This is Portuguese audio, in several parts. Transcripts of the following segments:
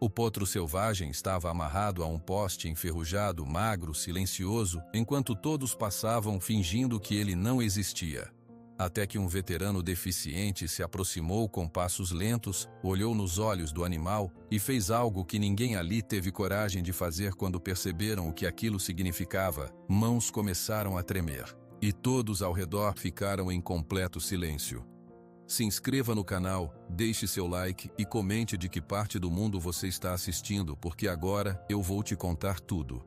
O potro selvagem estava amarrado a um poste enferrujado, magro, silencioso, enquanto todos passavam fingindo que ele não existia. Até que um veterano deficiente se aproximou com passos lentos, olhou nos olhos do animal e fez algo que ninguém ali teve coragem de fazer quando perceberam o que aquilo significava. Mãos começaram a tremer. E todos ao redor ficaram em completo silêncio. Se inscreva no canal, deixe seu like e comente de que parte do mundo você está assistindo, porque agora eu vou te contar tudo.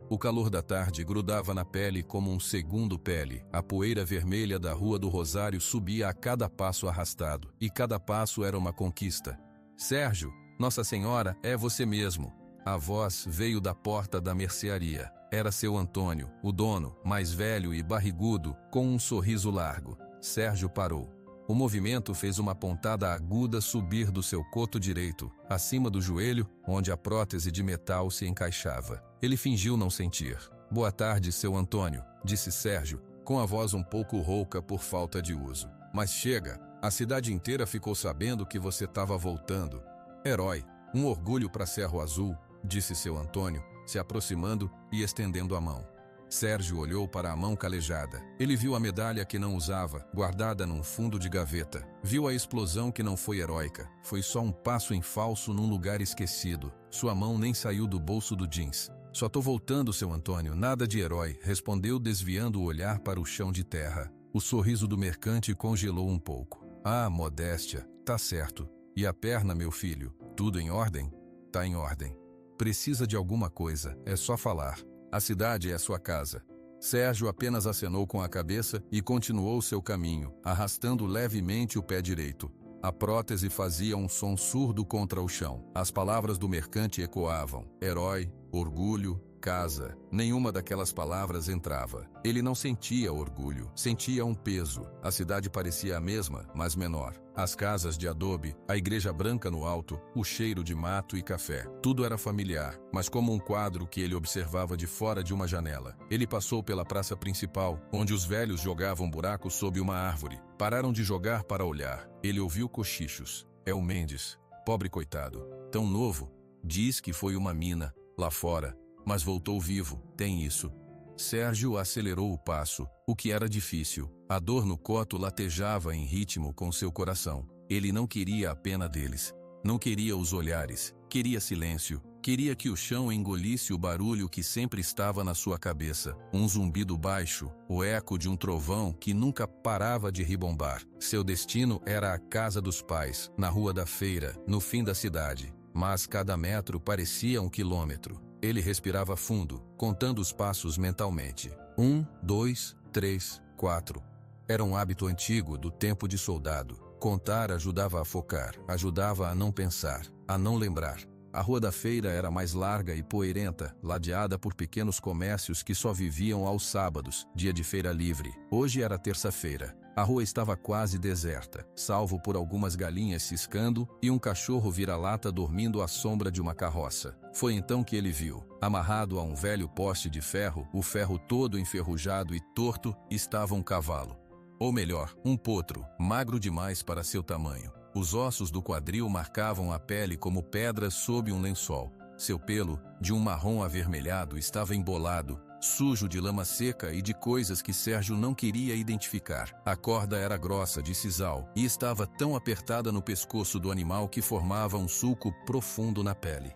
O calor da tarde grudava na pele como um segundo pele. A poeira vermelha da Rua do Rosário subia a cada passo arrastado, e cada passo era uma conquista. Sérgio, Nossa Senhora, é você mesmo. A voz veio da porta da mercearia. Era seu Antônio, o dono, mais velho e barrigudo, com um sorriso largo. Sérgio parou. O movimento fez uma pontada aguda subir do seu coto direito, acima do joelho, onde a prótese de metal se encaixava. Ele fingiu não sentir. Boa tarde, seu Antônio, disse Sérgio, com a voz um pouco rouca por falta de uso. Mas chega, a cidade inteira ficou sabendo que você estava voltando. Herói, um orgulho para Cerro Azul, disse seu Antônio, se aproximando e estendendo a mão. Sérgio olhou para a mão calejada. Ele viu a medalha que não usava, guardada num fundo de gaveta. Viu a explosão que não foi heróica. Foi só um passo em falso num lugar esquecido. Sua mão nem saiu do bolso do jeans. Só tô voltando, seu Antônio, nada de herói, respondeu desviando o olhar para o chão de terra. O sorriso do mercante congelou um pouco. Ah, modéstia, tá certo. E a perna, meu filho? Tudo em ordem? Tá em ordem. Precisa de alguma coisa, é só falar. A cidade é sua casa. Sérgio apenas acenou com a cabeça e continuou seu caminho, arrastando levemente o pé direito. A prótese fazia um som surdo contra o chão. As palavras do mercante ecoavam. Herói, orgulho, casa. Nenhuma daquelas palavras entrava. Ele não sentia orgulho, sentia um peso. A cidade parecia a mesma, mas menor. As casas de adobe, a igreja branca no alto, o cheiro de mato e café. Tudo era familiar, mas como um quadro que ele observava de fora de uma janela. Ele passou pela praça principal, onde os velhos jogavam buracos sob uma árvore. Pararam de jogar para olhar. Ele ouviu cochichos. É o Mendes. Pobre coitado. Tão novo. Diz que foi uma mina, lá fora. Mas voltou vivo, tem isso. Sérgio acelerou o passo, o que era difícil. A dor no coto latejava em ritmo com seu coração. Ele não queria a pena deles. Não queria os olhares. Queria silêncio. Queria que o chão engolisse o barulho que sempre estava na sua cabeça. Um zumbido baixo, o eco de um trovão que nunca parava de ribombar. Seu destino era a casa dos pais, na rua da feira, no fim da cidade. Mas cada metro parecia um quilômetro. Ele respirava fundo, contando os passos mentalmente. 1, 2, 3, 4. Era um hábito antigo do tempo de soldado. Contar ajudava a focar, ajudava a não pensar, a não lembrar. A rua da feira era mais larga e poeirenta, ladeada por pequenos comércios que só viviam aos sábados, dia de feira livre. Hoje era terça-feira. A rua estava quase deserta, salvo por algumas galinhas ciscando e um cachorro vira-lata dormindo à sombra de uma carroça. Foi então que ele viu, amarrado a um velho poste de ferro, o ferro todo enferrujado e torto, estava um cavalo. Ou melhor, um potro, magro demais para seu tamanho. Os ossos do quadril marcavam a pele como pedras sob um lençol. Seu pelo, de um marrom avermelhado, estava embolado, sujo de lama seca e de coisas que Sérgio não queria identificar. A corda era grossa de sisal e estava tão apertada no pescoço do animal que formava um sulco profundo na pele.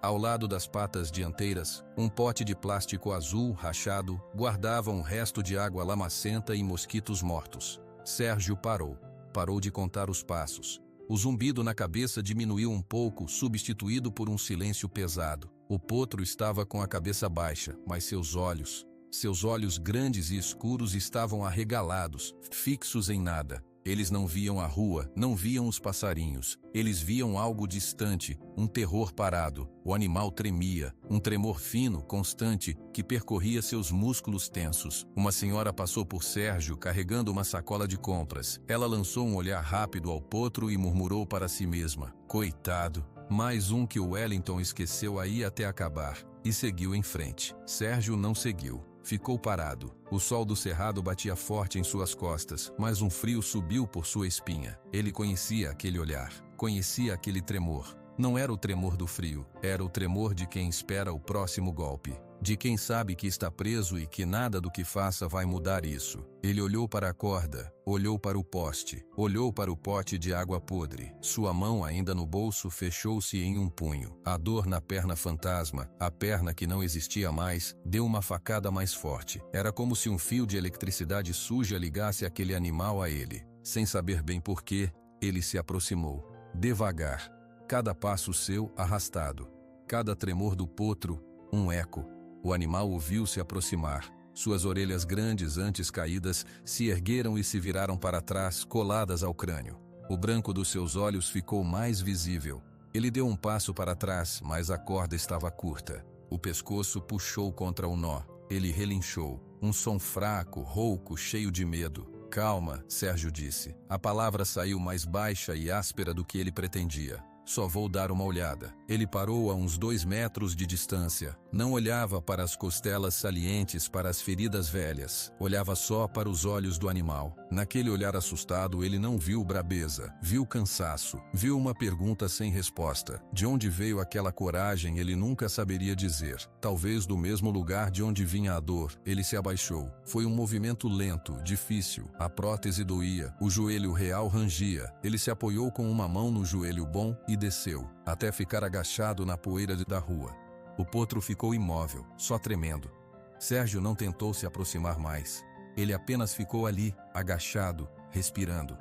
Ao lado das patas dianteiras, um pote de plástico azul rachado guardava um resto de água lamacenta e mosquitos mortos. Sérgio parou. Parou de contar os passos. O zumbido na cabeça diminuiu um pouco, substituído por um silêncio pesado. O potro estava com a cabeça baixa, mas seus olhos grandes e escuros estavam arregalados, fixos em nada. Eles não viam a rua, não viam os passarinhos. Eles viam algo distante, um terror parado. O animal tremia, um tremor fino, constante, que percorria seus músculos tensos. Uma senhora passou por Sérgio carregando uma sacola de compras. Ela lançou um olhar rápido ao potro e murmurou para si mesma: coitado, mais um que o Wellington esqueceu aí até acabar. E seguiu em frente. Sérgio não seguiu. Ficou parado. O sol do cerrado batia forte em suas costas, mas um frio subiu por sua espinha. Ele conhecia aquele olhar, conhecia aquele tremor. Não era o tremor do frio, era o tremor de quem espera o próximo golpe. De quem sabe que está preso e que nada do que faça vai mudar isso. Ele olhou para a corda, olhou para o poste, olhou para o pote de água podre. Sua mão, ainda no bolso, fechou-se em um punho. A dor na perna fantasma, a perna que não existia mais, deu uma facada mais forte. Era como se um fio de eletricidade suja ligasse aquele animal a ele. Sem saber bem porquê, ele se aproximou. Devagar. Cada passo seu, arrastado. Cada tremor do potro, um eco. O animal o viu se aproximar. Suas orelhas grandes, antes caídas, se ergueram e se viraram para trás, coladas ao crânio. O branco dos seus olhos ficou mais visível. Ele deu um passo para trás, mas a corda estava curta. O pescoço puxou contra o nó. Ele relinchou. Um som fraco, rouco, cheio de medo. Calma, Sérgio disse. A palavra saiu mais baixa e áspera do que ele pretendia. Só vou dar uma olhada. Ele parou a uns 2 metros de distância. Não olhava para as costelas salientes, para as feridas velhas. Olhava só para os olhos do animal. Naquele olhar assustado, ele não viu brabeza. Viu cansaço. Viu uma pergunta sem resposta. De onde veio aquela coragem, ele nunca saberia dizer. Talvez do mesmo lugar de onde vinha a dor. Ele se abaixou. Foi um movimento lento, difícil. A prótese doía. O joelho real rangia. Ele se apoiou com uma mão no joelho bom e desceu, até ficar agachado na poeira da rua. O potro ficou imóvel, só tremendo. Sérgio não tentou se aproximar mais. Ele apenas ficou ali, agachado, respirando,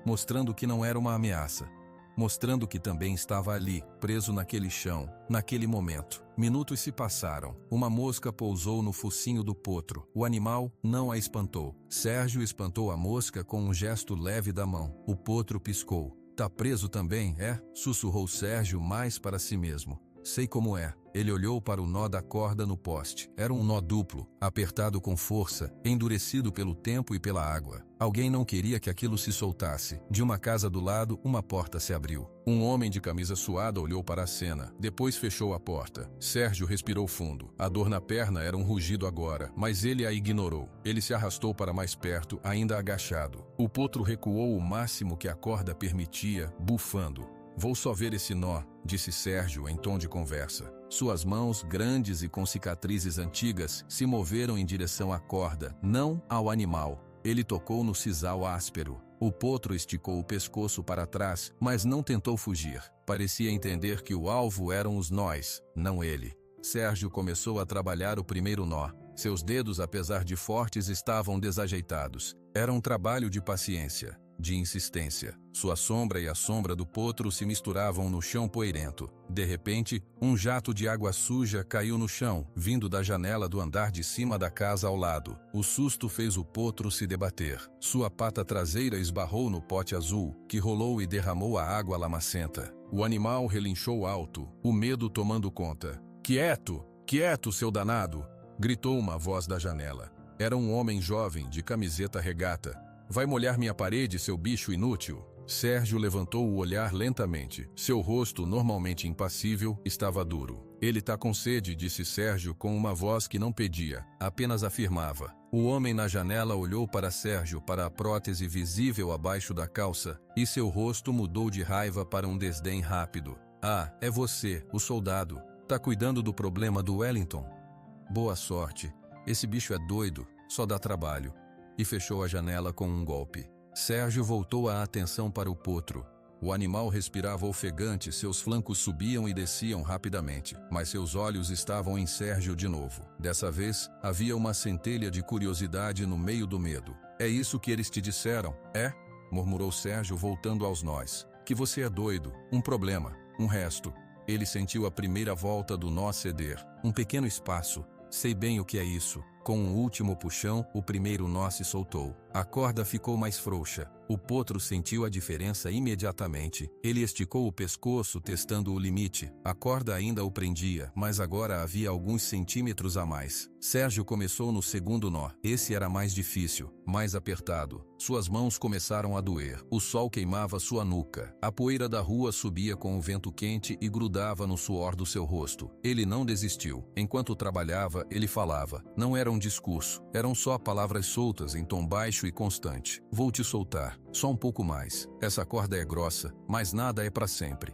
mostrando que não era uma ameaça, mostrando que também estava ali, preso naquele chão, naquele momento. Minutos se passaram. Uma mosca pousou no focinho do potro. O animal não a espantou. Sérgio espantou a mosca com um gesto leve da mão. O potro piscou. Tá preso também, é? Sussurrou Sérgio mais para si mesmo. Sei como é. Ele olhou para o nó da corda no poste. Era um nó duplo, apertado com força, endurecido pelo tempo e pela água. Alguém não queria que aquilo se soltasse. De uma casa do lado, uma porta se abriu. Um homem de camisa suada olhou para a cena. Depois fechou a porta. Sérgio respirou fundo. A dor na perna era um rugido agora, mas ele a ignorou. Ele se arrastou para mais perto, ainda agachado. O potro recuou o máximo que a corda permitia, bufando. Vou só ver esse nó, disse Sérgio em tom de conversa. Suas mãos, grandes e com cicatrizes antigas, se moveram em direção à corda, não ao animal. Ele tocou no sisal áspero. O potro esticou o pescoço para trás, mas não tentou fugir. Parecia entender que o alvo eram os nós, não ele. Sérgio começou a trabalhar o primeiro nó. Seus dedos, apesar de fortes, estavam desajeitados. Era um trabalho de paciência, de insistência. Sua sombra e a sombra do potro se misturavam no chão poeirento. De repente, um jato de água suja caiu no chão, vindo da janela do andar de cima da casa ao lado. O susto fez o potro se debater. Sua pata traseira esbarrou no pote azul, que rolou e derramou a água lamacenta. O animal relinchou alto, o medo tomando conta. Quieto! Quieto, seu danado! Gritou uma voz da janela. Era um homem jovem, de camiseta regata. Vai molhar minha parede, seu bicho inútil? Sérgio levantou o olhar lentamente. Seu rosto, normalmente impassível, estava duro. Ele tá com sede, disse Sérgio com uma voz que não pedia, apenas afirmava. O homem na janela olhou para Sérgio, para a prótese visível abaixo da calça, e seu rosto mudou de raiva para um desdém rápido. Ah, é você, o soldado. Tá cuidando do problema do Wellington? Boa sorte. Esse bicho é doido, só dá trabalho. E fechou a janela com um golpe. Sérgio voltou a atenção para o potro. O animal respirava ofegante, seus flancos subiam e desciam rapidamente, mas seus olhos estavam em Sérgio de novo. Dessa vez, havia uma centelha de curiosidade no meio do medo. É isso que eles te disseram, é? Murmurou Sérgio voltando aos nós. Que você é doido, um problema, um resto. Ele sentiu a primeira volta do nó ceder. Um pequeno espaço. Sei bem o que é isso. Com um último puxão, o primeiro nó se soltou. A corda ficou mais frouxa. O potro sentiu a diferença imediatamente. Ele esticou o pescoço, testando o limite. A corda ainda o prendia, mas agora havia alguns centímetros a mais. Sérgio começou no segundo nó. Esse era mais difícil, mais apertado. Suas mãos começaram a doer. O sol queimava sua nuca. A poeira da rua subia com o vento quente e grudava no suor do seu rosto. Ele não desistiu. Enquanto trabalhava, ele falava. Não era um discurso. Eram só palavras soltas em tom baixo e constante. Vou te soltar. Só um pouco mais. Essa corda é grossa, mas nada é para sempre.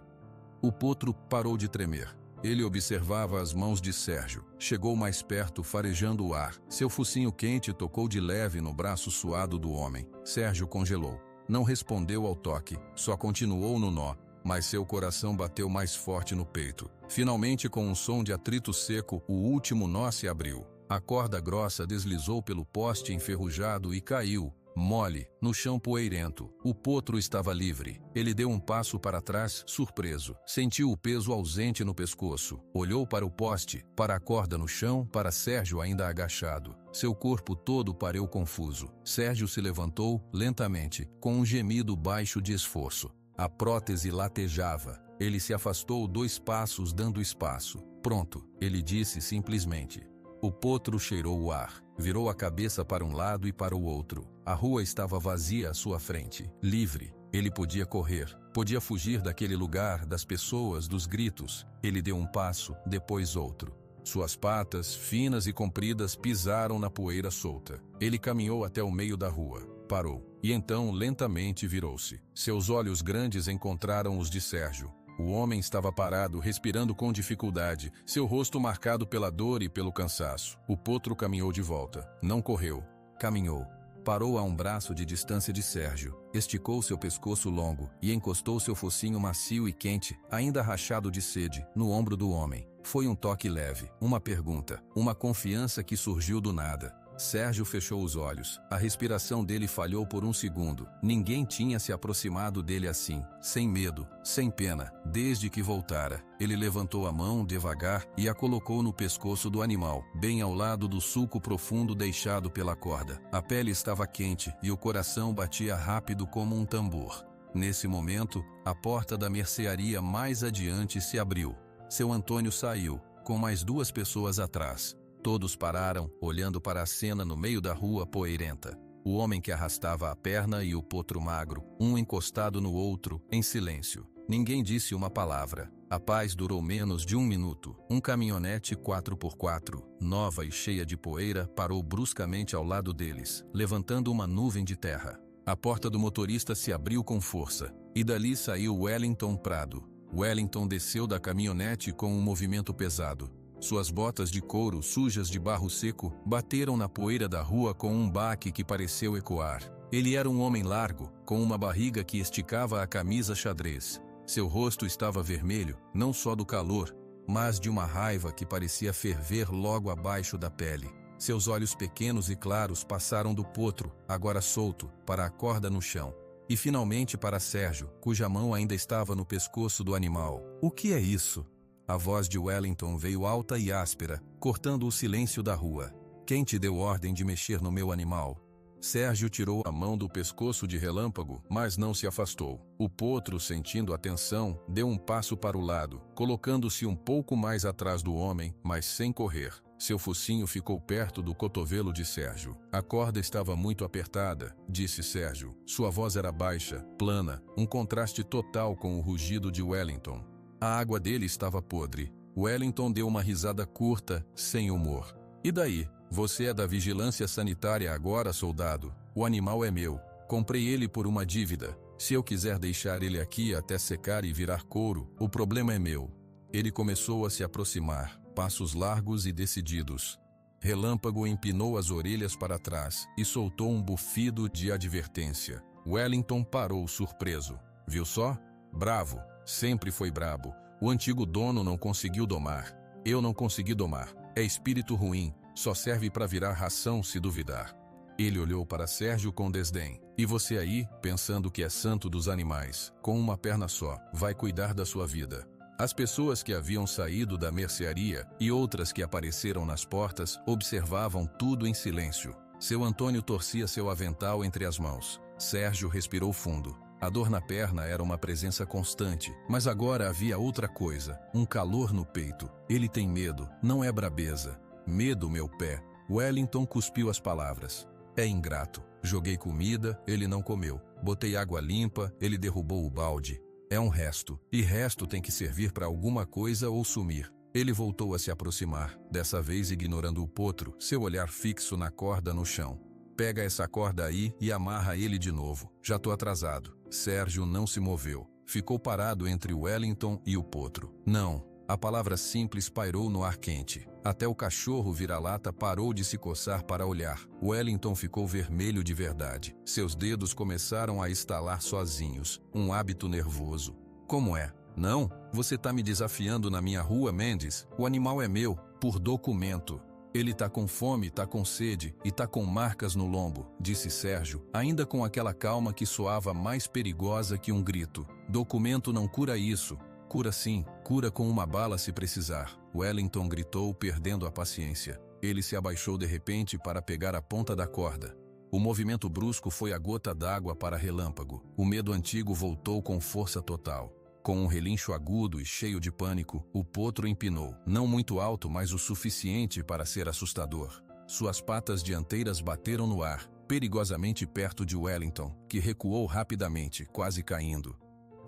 O potro parou de tremer. Ele observava as mãos de Sérgio. Chegou mais perto, farejando o ar. Seu focinho quente tocou de leve no braço suado do homem. Sérgio congelou. Não respondeu ao toque, só continuou no nó, mas seu coração bateu mais forte no peito. Finalmente, com um som de atrito seco, o último nó se abriu. A corda grossa deslizou pelo poste enferrujado e caiu, mole, no chão poeirento. O potro estava livre. Ele deu um passo para trás, surpreso. Sentiu o peso ausente no pescoço. Olhou para o poste, para a corda no chão, para Sérgio ainda agachado. Seu corpo todo pareceu confuso. Sérgio se levantou, lentamente, com um gemido baixo de esforço. A prótese latejava. Ele se afastou 2 passos, dando espaço. Pronto, ele disse simplesmente. O potro cheirou o ar, virou a cabeça para um lado e para o outro. A rua estava vazia à sua frente, livre. Ele podia correr, podia fugir daquele lugar, das pessoas, dos gritos. Ele deu um passo, depois outro. Suas patas, finas e compridas, pisaram na poeira solta. Ele caminhou até o meio da rua. Parou. E então, lentamente, virou-se. Seus olhos grandes encontraram os de Sérgio. O homem estava parado, respirando com dificuldade, seu rosto marcado pela dor e pelo cansaço. O potro caminhou de volta. Não correu. Caminhou. Parou a um braço de distância de Sérgio. Esticou seu pescoço longo e encostou seu focinho macio e quente, ainda rachado de sede, no ombro do homem. Foi um toque leve, uma pergunta, uma confiança que surgiu do nada. Sérgio fechou os olhos. A respiração dele falhou por um segundo. Ninguém tinha se aproximado dele assim, sem medo, sem pena, desde que voltara. Ele levantou a mão devagar e a colocou no pescoço do animal, bem ao lado do sulco profundo deixado pela corda. A pele estava quente e o coração batia rápido como um tambor. Nesse momento, a porta da mercearia mais adiante se abriu. Seu Antônio saiu, com mais 2 pessoas atrás. Todos pararam, olhando para a cena no meio da rua poeirenta. O homem que arrastava a perna e o potro magro, um encostado no outro, em silêncio. Ninguém disse uma palavra. A paz durou menos de 1 minuto. Um caminhonete 4x4, nova e cheia de poeira, parou bruscamente ao lado deles, levantando uma nuvem de terra. A porta do motorista se abriu com força, e dali saiu Wellington Prado. Wellington desceu da caminhonete com um movimento pesado. Suas botas de couro, sujas de barro seco, bateram na poeira da rua com um baque que pareceu ecoar. Ele era um homem largo, com uma barriga que esticava a camisa xadrez. Seu rosto estava vermelho, não só do calor, mas de uma raiva que parecia ferver logo abaixo da pele. Seus olhos pequenos e claros passaram do potro, agora solto, para a corda no chão. E finalmente para Sérgio, cuja mão ainda estava no pescoço do animal. "O que é isso?" A voz de Wellington veio alta e áspera, cortando o silêncio da rua. "Quem te deu ordem de mexer no meu animal?" Sérgio tirou a mão do pescoço de Relâmpago, mas não se afastou. O potro, sentindo a tensão, deu um passo para o lado, colocando-se um pouco mais atrás do homem, mas sem correr. Seu focinho ficou perto do cotovelo de Sérgio. "A corda estava muito apertada", disse Sérgio. Sua voz era baixa, plana, um contraste total com o rugido de Wellington. A água dele estava podre. Wellington deu uma risada curta, sem humor. "E daí? Você é da vigilância sanitária agora, soldado? O animal é meu. Comprei ele por uma dívida. Se eu quiser deixar ele aqui até secar e virar couro, o problema é meu." Ele começou a se aproximar, passos largos e decididos. Relâmpago empinou as orelhas para trás e soltou um bufido de advertência. Wellington parou surpreso. "Viu só? Bravo. Sempre foi brabo. O antigo dono não conseguiu domar. Eu não consegui domar. É espírito ruim. Só serve para virar ração se duvidar." Ele olhou para Sérgio com desdém. "E você aí, pensando que é santo dos animais, com uma perna só, vai cuidar da sua vida." As pessoas que haviam saído da mercearia e outras que apareceram nas portas observavam tudo em silêncio. Seu Antônio torcia seu avental entre as mãos. Sérgio respirou fundo. A dor na perna era uma presença constante, mas agora havia outra coisa, um calor no peito. "Ele tem medo, não é brabeza." "Medo, meu pé." Wellington cuspiu as palavras. "É ingrato. Joguei comida, ele não comeu. Botei água limpa, ele derrubou o balde. É um resto, e resto tem que servir para alguma coisa ou sumir." Ele voltou a se aproximar, dessa vez ignorando o potro, seu olhar fixo na corda no chão. "Pega essa corda aí e amarra ele de novo. Já tô atrasado." Sérgio não se moveu. ficou parado entre o Wellington e o potro. Não. A palavra simples pairou no ar quente. Até o cachorro vira-lata parou de se coçar para olhar. Wellington ficou vermelho de verdade. Seus dedos começaram a estalar sozinhos. Um hábito nervoso. Como é? Não? Você tá me desafiando na minha rua, Mendes? O animal é meu, por documento. Ele tá com fome, tá com sede e tá com marcas no lombo, disse Sérgio, ainda com aquela calma que soava mais perigosa que um grito. Documento não cura isso. Cura sim, cura com uma bala se precisar. Wellington gritou, perdendo a paciência. Ele se abaixou de repente para pegar a ponta da corda. O movimento brusco foi a gota d'água para Relâmpago. O medo antigo voltou com força total. Com um relincho agudo e cheio de pânico, o potro empinou, não muito alto, mas o suficiente para ser assustador. Suas patas dianteiras bateram no ar, perigosamente perto de Wellington, que recuou rapidamente, quase caindo.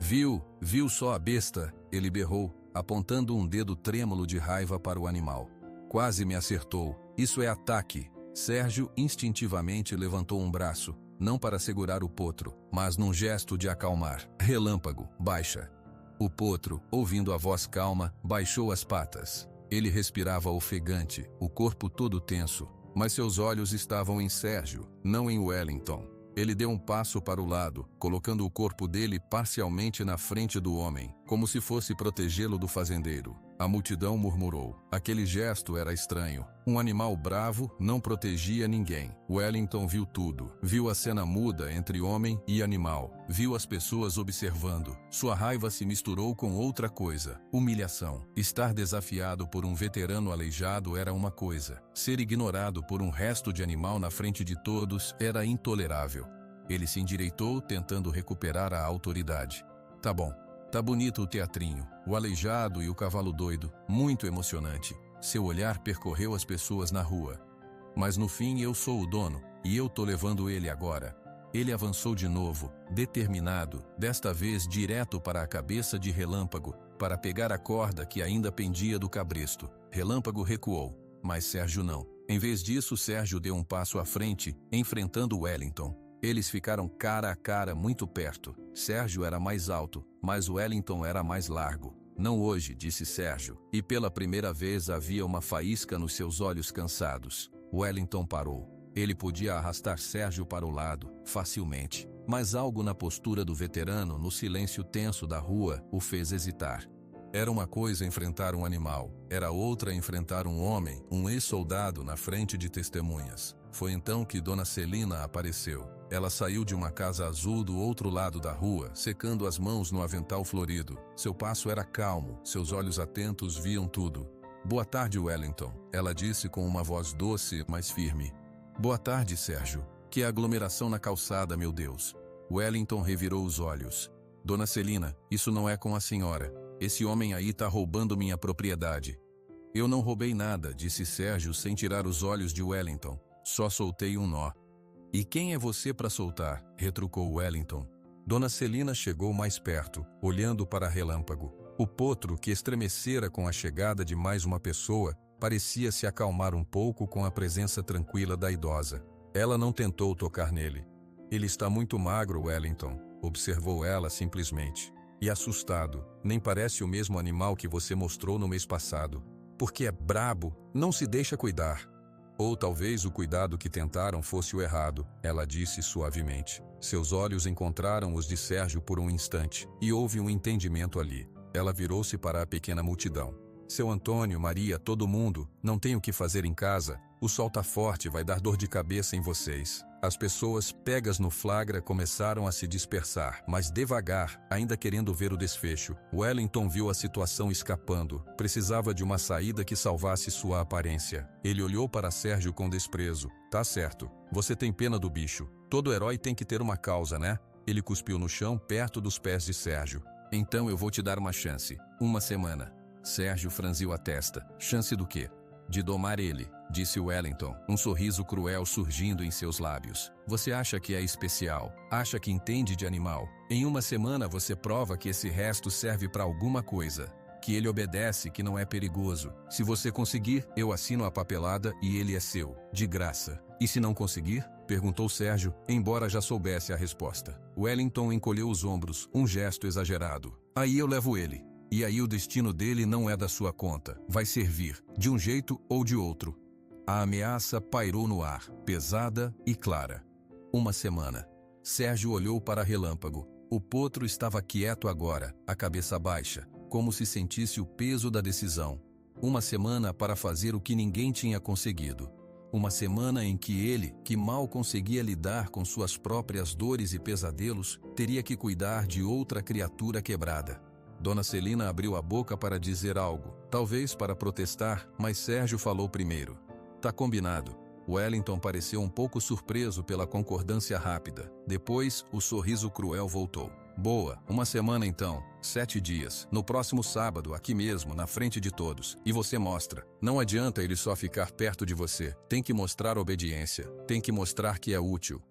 Viu só a besta? Ele berrou, apontando um dedo trêmulo de raiva para o animal. Quase me acertou. Isso é ataque. Sérgio instintivamente levantou um braço, não para segurar o potro, mas num gesto de acalmar. Relâmpago, baixa. O potro, ouvindo a voz calma, baixou as patas. Ele respirava ofegante, o corpo todo tenso, mas seus olhos estavam em Sérgio, não em Wellington. Ele deu um passo para o lado, colocando o corpo dele parcialmente na frente do homem, como se fosse protegê-lo do fazendeiro. A multidão murmurou. Aquele gesto era estranho. Um animal bravo não protegia ninguém. Wellington viu tudo. Viu a cena muda entre homem e animal. Viu as pessoas observando. Sua raiva se misturou com outra coisa. Humilhação. Estar desafiado por um veterano aleijado era uma coisa. Ser ignorado por um resto de animal na frente de todos era intolerável. Ele se endireitou, tentando recuperar a autoridade. Tá bom. Tá bonito o teatrinho, o aleijado e o cavalo doido, muito emocionante. Seu olhar percorreu as pessoas na rua. Mas no fim eu sou o dono, e eu tô levando ele agora. Ele avançou de novo, determinado, desta vez direto para a cabeça de Relâmpago, para pegar a corda que ainda pendia do cabresto. Relâmpago recuou, mas Sérgio não. Em vez disso, Sérgio deu um passo à frente, enfrentando Wellington. Eles ficaram cara a cara muito perto. Sérgio era mais alto, mas Wellington era mais largo. Não hoje, disse Sérgio, e pela primeira vez havia uma faísca nos seus olhos cansados. Wellington parou. Ele podia arrastar Sérgio para o lado, facilmente, mas algo na postura do veterano, no silêncio tenso da rua, o fez hesitar. Era uma coisa enfrentar um animal, era outra enfrentar um homem, um ex-soldado na frente de testemunhas. Foi então que Dona Celina apareceu. Ela saiu de uma casa azul do outro lado da rua, secando as mãos no avental florido. Seu passo era calmo, seus olhos atentos viam tudo. Boa tarde, Wellington, ela disse com uma voz doce, mas firme. Boa tarde, Sérgio. Que aglomeração na calçada, meu Deus. Wellington revirou os olhos. Dona Celina, isso não é com a senhora. Esse homem aí tá roubando minha propriedade. Eu não roubei nada, disse Sérgio sem tirar os olhos de Wellington. Só soltei um nó. E quem é você para soltar? Retrucou Wellington. Dona Celina chegou mais perto, olhando para Relâmpago. O potro, que estremecera com a chegada de mais uma pessoa, parecia se acalmar um pouco com a presença tranquila da idosa. Ela não tentou tocar nele. Ele está muito magro, Wellington, observou ela simplesmente. E assustado, nem parece o mesmo animal que você mostrou no mês passado. Porque é brabo, não se deixa cuidar. Ou talvez o cuidado que tentaram fosse o errado, ela disse suavemente. Seus olhos encontraram os de Sérgio por um instante, e houve um entendimento ali. Ela virou-se para a pequena multidão. Seu Antônio, Maria, todo mundo, não tem o que fazer em casa, o sol tá forte, vai dar dor de cabeça em vocês. As pessoas, pegas no flagra, começaram a se dispersar, mas devagar, ainda querendo ver o desfecho. Wellington viu a situação escapando. Precisava de uma saída que salvasse sua aparência. Ele olhou para Sérgio com desprezo. Tá certo. Você tem pena do bicho. Todo herói tem que ter uma causa, né? Ele cuspiu no chão, perto dos pés de Sérgio. Então eu vou te dar uma chance. Uma semana. Sérgio franziu a testa. Chance do quê? De domar ele, disse Wellington, um sorriso cruel surgindo em seus lábios. Você acha que é especial? Acha que entende de animal? Em uma semana você prova que esse resto serve para alguma coisa. que ele obedece, que não é perigoso. Se você conseguir, eu assino a papelada e ele é seu, de graça. E se não conseguir? Perguntou Sérgio, embora já soubesse a resposta. Wellington encolheu os ombros, um gesto exagerado. Aí eu levo ele. E aí o destino dele não é da sua conta. Vai servir, de um jeito ou de outro. A ameaça pairou no ar, pesada e clara. Uma semana. Sérgio olhou para Relâmpago. O potro estava quieto agora, a cabeça baixa, como se sentisse o peso da decisão. Uma semana para fazer o que ninguém tinha conseguido. Uma semana em que ele, que mal conseguia lidar com suas próprias dores e pesadelos, teria que cuidar de outra criatura quebrada. Dona Celina abriu a boca para dizer algo, talvez para protestar, mas Sérgio falou primeiro. Tá combinado. Wellington pareceu um pouco surpreso pela concordância rápida. Depois, o sorriso cruel voltou. Boa, uma semana então, 7 dias, no próximo sábado, aqui mesmo, na frente de todos, e você mostra. Não adianta ele só ficar perto de você, tem que mostrar obediência, tem que mostrar que é útil.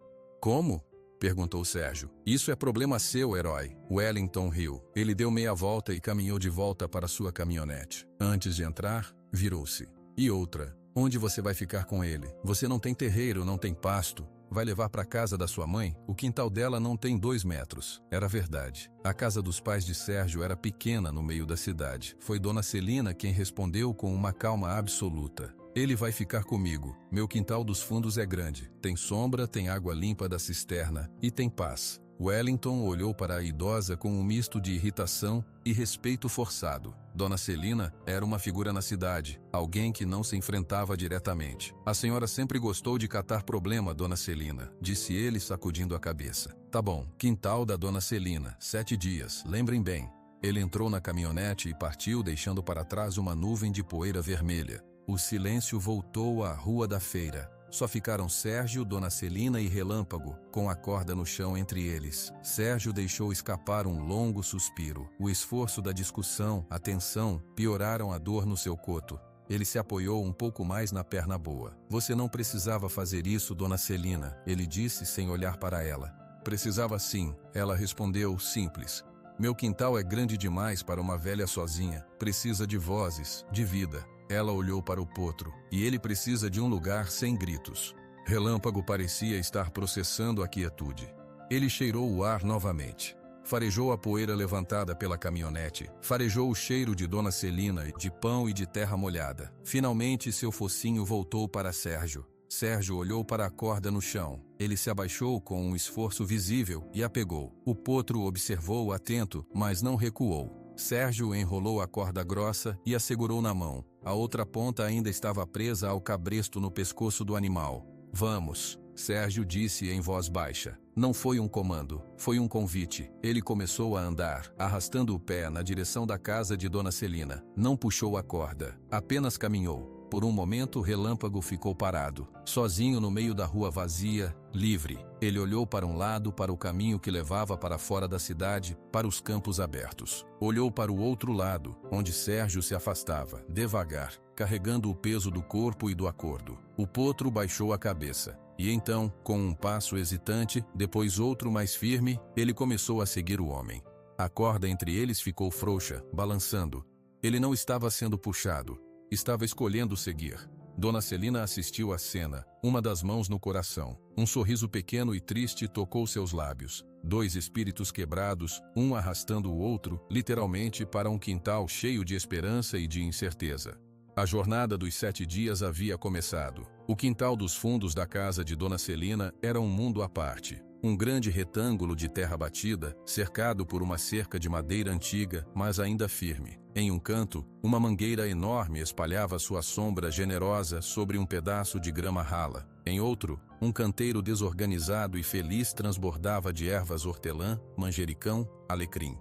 Como? Perguntou Sérgio. Isso é problema seu, herói. Wellington riu. Ele deu meia volta e caminhou de volta para sua caminhonete. Antes de entrar, virou-se. E outra, onde você vai ficar com ele? Você não tem terreiro, não tem pasto. Vai levar para casa da sua mãe? O quintal dela não tem 2 metros. Era verdade. A casa dos pais de Sérgio era pequena no meio da cidade. Foi Dona Celina quem respondeu com uma calma absoluta. Ele vai ficar comigo. Meu quintal dos fundos é grande. Tem sombra, tem água limpa da cisterna e tem paz. Wellington olhou para a idosa com um misto de irritação e respeito forçado. Dona Celina era uma figura na cidade, alguém que não se enfrentava diretamente. A senhora sempre gostou de catar problema, Dona Celina, disse ele sacudindo a cabeça. Tá bom, quintal da Dona Celina, 7 dias, lembrem bem. Ele entrou na caminhonete e partiu deixando para trás uma nuvem de poeira vermelha. O silêncio voltou à Rua da Feira. Só ficaram Sérgio, Dona Celina e Relâmpago, com a corda no chão entre eles. Sérgio deixou escapar um longo suspiro. O esforço da discussão, a tensão, pioraram a dor no seu coto. Ele se apoiou um pouco mais na perna boa. Você não precisava fazer isso, Dona Celina, ele disse sem olhar para ela. Precisava sim, ela respondeu, simples. Meu quintal é grande demais para uma velha sozinha. Precisa de vozes, de vida. Ela olhou para o potro, e ele precisa de um lugar sem gritos. Relâmpago parecia estar processando a quietude. Ele cheirou o ar novamente. Farejou a poeira levantada pela caminhonete. Farejou o cheiro de Dona Celina, de pão e de terra molhada. Finalmente seu focinho voltou para Sérgio. Sérgio olhou para a corda no chão. Ele se abaixou com um esforço visível e a pegou. O potro observou atento, mas não recuou. Sérgio enrolou a corda grossa e a segurou na mão. A outra ponta ainda estava presa ao cabresto no pescoço do animal. Vamos, Sérgio disse em voz baixa. Não foi um comando, foi um convite. Ele começou a andar, arrastando o pé na direção da casa de Dona Celina. Não puxou a corda, apenas caminhou. Por um momento, Relâmpago ficou parado, sozinho no meio da rua vazia, livre. Ele olhou para um lado, para o caminho que levava para fora da cidade, para os campos abertos. Olhou para o outro lado, onde Sérgio se afastava, devagar, carregando o peso do corpo e do acordo. O potro baixou a cabeça. E então, com um passo hesitante, depois outro mais firme, ele começou a seguir o homem. A corda entre eles ficou frouxa, balançando. Ele não estava sendo puxado. Estava escolhendo seguir. Dona Celina assistiu à cena, uma das mãos no coração. Um sorriso pequeno e triste tocou seus lábios. 2 espíritos quebrados, um arrastando o outro, literalmente para um quintal cheio de esperança e de incerteza. A jornada dos 7 dias havia começado. O quintal dos fundos da casa de Dona Celina era um mundo à parte. Um grande retângulo de terra batida, cercado por uma cerca de madeira antiga, mas ainda firme. Em um canto, uma mangueira enorme espalhava sua sombra generosa sobre um pedaço de grama rala. Em outro, um canteiro desorganizado e feliz transbordava de ervas hortelã, manjericão, alecrim.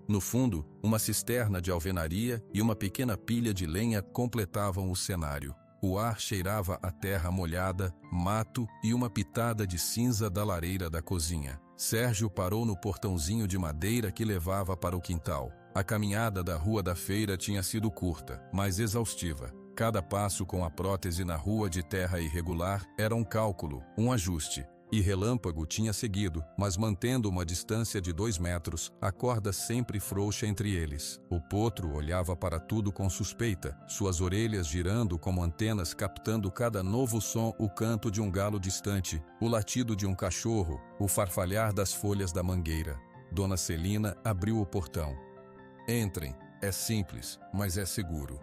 No fundo, uma cisterna de alvenaria e uma pequena pilha de lenha completavam o cenário. O ar cheirava a terra molhada, mato e uma pitada de cinza da lareira da cozinha. Sérgio parou no portãozinho de madeira que levava para o quintal. A caminhada da Rua da Feira tinha sido curta, mas exaustiva. Cada passo com a prótese na rua de terra irregular era um cálculo, um ajuste. E Relâmpago tinha seguido, mas mantendo uma distância de 2 metros, a corda sempre frouxa entre eles. O potro olhava para tudo com suspeita, suas orelhas girando como antenas captando cada novo som, o canto de um galo distante, o latido de um cachorro, o farfalhar das folhas da mangueira. Dona Celina abriu o portão. Entrem, é simples, mas é seguro.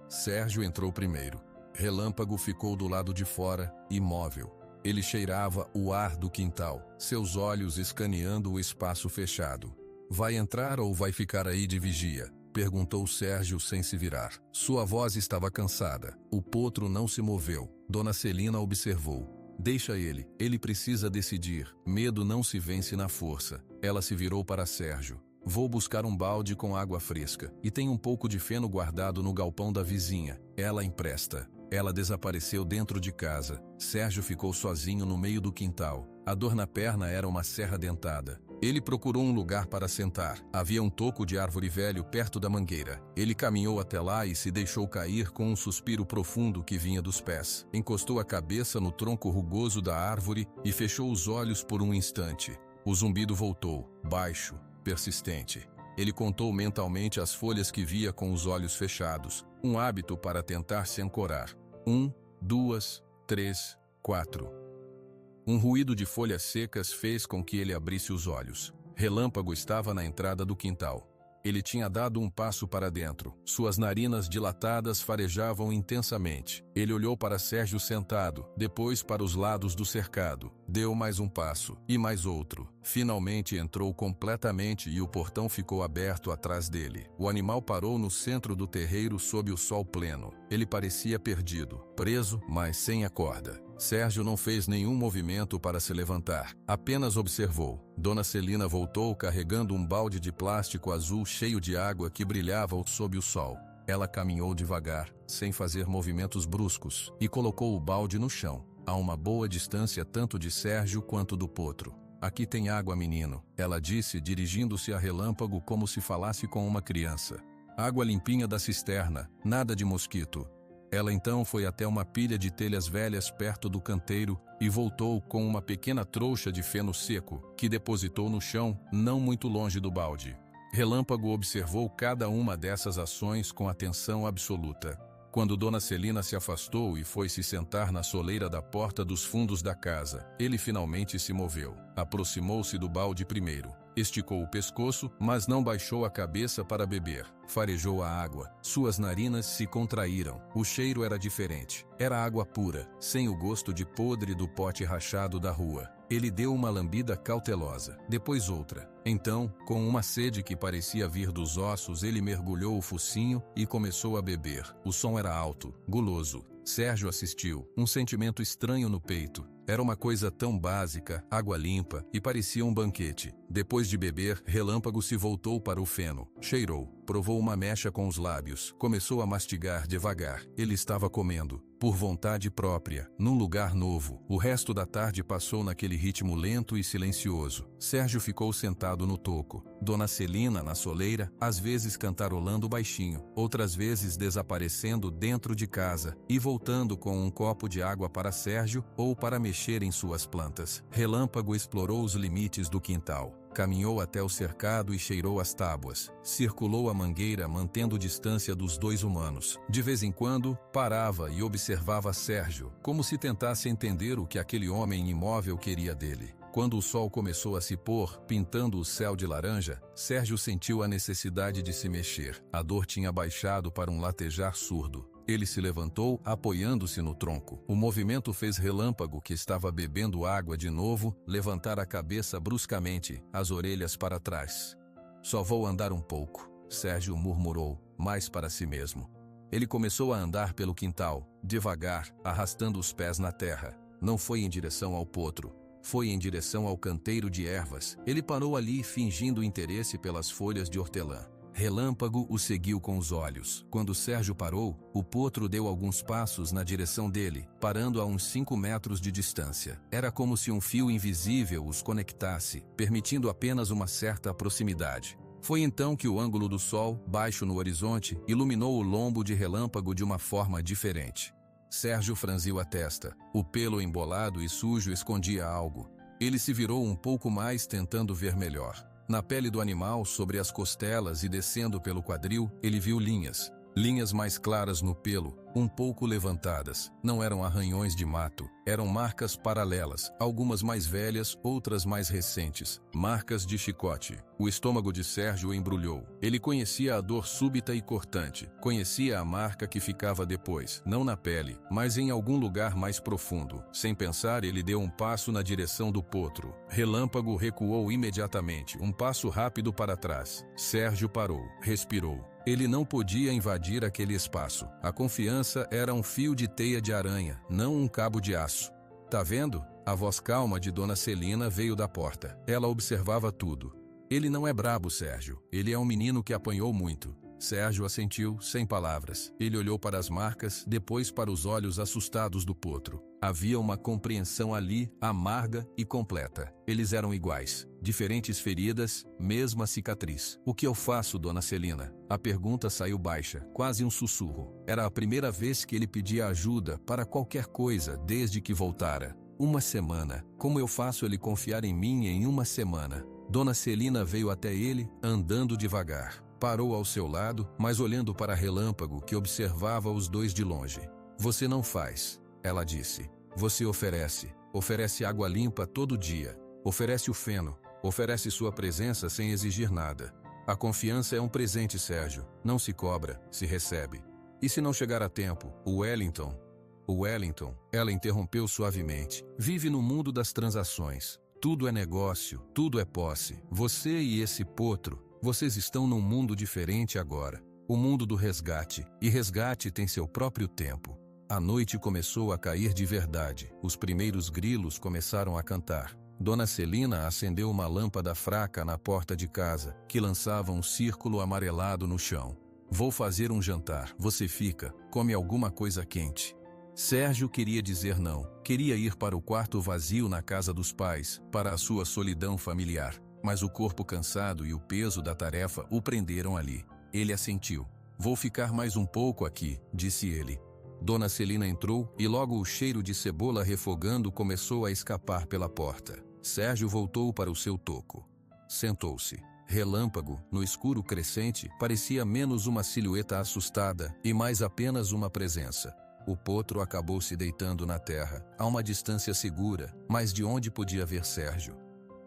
Sérgio entrou primeiro. Relâmpago ficou do lado de fora, imóvel. Ele cheirava o ar do quintal, seus olhos escaneando o espaço fechado. Vai entrar ou vai ficar aí de vigia? Perguntou Sérgio sem se virar. Sua voz estava cansada. O potro não se moveu. Dona Celina observou. Deixa ele precisa decidir. Medo não se vence na força. Ela se virou para Sérgio. Vou buscar um balde com água fresca. E tem um pouco de feno guardado no galpão da vizinha. Ela empresta. Ela desapareceu dentro de casa. Sérgio ficou sozinho no meio do quintal. A dor na perna era uma serra dentada. Ele procurou um lugar para sentar. Havia um toco de árvore velho perto da mangueira. Ele caminhou até lá e se deixou cair com um suspiro profundo que vinha dos pés. Encostou a cabeça no tronco rugoso da árvore e fechou os olhos por um instante. O zumbido voltou, baixo, persistente. Ele contou mentalmente as folhas que via com os olhos fechados, um hábito para tentar se ancorar. 1, 2, 3, 4. Um ruído de folhas secas fez com que ele abrisse os olhos. Relâmpago estava na entrada do quintal. Ele tinha dado um passo para dentro. Suas narinas dilatadas farejavam intensamente. Ele olhou para Sérgio sentado, depois para os lados do cercado. Deu mais um passo, e mais outro. Finalmente entrou completamente e o portão ficou aberto atrás dele. O animal parou no centro do terreiro sob o sol pleno. Ele parecia perdido, preso, mas sem a corda. Sérgio não fez nenhum movimento para se levantar, apenas observou. Dona Celina voltou carregando um balde de plástico azul cheio de água que brilhava sob o sol. Ela caminhou devagar, sem fazer movimentos bruscos, e colocou o balde no chão, a uma boa distância tanto de Sérgio quanto do potro. Aqui tem água, menino, ela disse, dirigindo-se a Relâmpago como se falasse com uma criança. Água limpinha da cisterna, nada de mosquito. Ela então foi até uma pilha de telhas velhas perto do canteiro e voltou com uma pequena trouxa de feno seco, que depositou no chão, não muito longe do balde. Relâmpago observou cada uma dessas ações com atenção absoluta. Quando Dona Celina se afastou e foi se sentar na soleira da porta dos fundos da casa, ele finalmente se moveu. Aproximou-se do balde primeiro. Esticou o pescoço, mas não baixou a cabeça para beber. Farejou a água. Suas narinas se contraíram. O cheiro era diferente. Era água pura, sem o gosto de podre do pote rachado da rua. Ele deu uma lambida cautelosa, depois outra. Então, com uma sede que parecia vir dos ossos, ele mergulhou o focinho e começou a beber. O som era alto, guloso. Sérgio assistiu, um sentimento estranho no peito. Era uma coisa tão básica, água limpa, e parecia um banquete. Depois de beber, Relâmpago se voltou para o feno. Cheirou, provou uma mecha com os lábios, começou a mastigar devagar. Ele estava comendo, por vontade própria, num lugar novo. O resto da tarde passou naquele ritmo lento e silencioso. Sérgio ficou sentado no toco. Dona Celina, na soleira, às vezes cantarolando baixinho, outras vezes desaparecendo dentro de casa e voltando com um copo de água para Sérgio ou para mexer em suas plantas. Relâmpago explorou os limites do quintal. Caminhou até o cercado e cheirou as tábuas. Circulou a mangueira mantendo distância dos dois humanos. De vez em quando, parava e observava Sérgio, como se tentasse entender o que aquele homem imóvel queria dele. Quando o sol começou a se pôr, pintando o céu de laranja, Sérgio sentiu a necessidade de se mexer. A dor tinha baixado para um latejar surdo. Ele se levantou, apoiando-se no tronco. O movimento fez Relâmpago, que estava bebendo água de novo, levantar a cabeça bruscamente, as orelhas para trás. Só vou andar um pouco, Sérgio murmurou, mais para si mesmo. Ele começou a andar pelo quintal, devagar, arrastando os pés na terra. Não foi em direção ao potro. Foi em direção ao canteiro de ervas. Ele parou ali, fingindo interesse pelas folhas de hortelã. Relâmpago o seguiu com os olhos. Quando Sérgio parou, o potro deu alguns passos na direção dele, parando a uns 5 metros de distância. Era como se um fio invisível os conectasse, permitindo apenas uma certa proximidade. Foi então que o ângulo do sol, baixo no horizonte, iluminou o lombo de Relâmpago de uma forma diferente. Sérgio franziu a testa. O pelo embolado e sujo escondia algo. Ele se virou um pouco mais tentando ver melhor. Na pele do animal, sobre as costelas e descendo pelo quadril, ele viu linhas. Linhas mais claras no pelo, um pouco levantadas. Não eram arranhões de mato, eram marcas paralelas, algumas mais velhas, outras mais recentes. Marcas de chicote. O estômago de Sérgio embrulhou. Ele conhecia a dor súbita e cortante. Conhecia a marca que ficava depois, não na pele, mas em algum lugar mais profundo. Sem pensar, ele deu um passo na direção do potro. Relâmpago recuou imediatamente, um passo rápido para trás. Sérgio parou, respirou. Ele não podia invadir aquele espaço. A confiança era um fio de teia de aranha, não um cabo de aço. Tá vendo? A voz calma de Dona Celina veio da porta. Ela observava tudo. Ele não é brabo, Sérgio. Ele é um menino que apanhou muito. Sérgio assentiu, sem palavras. Ele olhou para as marcas, depois para os olhos assustados do potro. Havia uma compreensão ali, amarga e completa. Eles eram iguais. Diferentes feridas, mesma cicatriz. O que eu faço, Dona Celina? A pergunta saiu baixa, quase um sussurro. Era a primeira vez que ele pedia ajuda para qualquer coisa desde que voltara. Uma semana. Como eu faço ele confiar em mim em uma semana? Dona Celina veio até ele, andando devagar. Parou ao seu lado, mas olhando para Relâmpago, que observava os dois de longe. Você não faz, ela disse. Você oferece. Oferece água limpa todo dia. Oferece o feno. Oferece sua presença sem exigir nada. A confiança é um presente, Sérgio. Não se cobra, se recebe. E se não chegar a tempo, o Wellington, ela interrompeu suavemente. Vive no mundo das transações. Tudo é negócio, tudo é posse. Você e esse potro, vocês estão num mundo diferente agora. O mundo do resgate. E resgate tem seu próprio tempo. A noite começou a cair de verdade. Os primeiros grilos começaram a cantar. Dona Celina acendeu uma lâmpada fraca na porta de casa, que lançava um círculo amarelado no chão. Vou fazer um jantar. Você fica, come alguma coisa quente. Sérgio queria dizer não. Queria ir para o quarto vazio na casa dos pais, para a sua solidão familiar. Mas o corpo cansado e o peso da tarefa o prenderam ali. Ele assentiu. Vou ficar mais um pouco aqui, disse ele. Dona Celina entrou e logo o cheiro de cebola refogando começou a escapar pela porta. Sérgio voltou para o seu toco. Sentou-se. Relâmpago, no escuro crescente, parecia menos uma silhueta assustada e mais apenas uma presença. O potro acabou se deitando na terra, a uma distância segura, mas de onde podia ver Sérgio?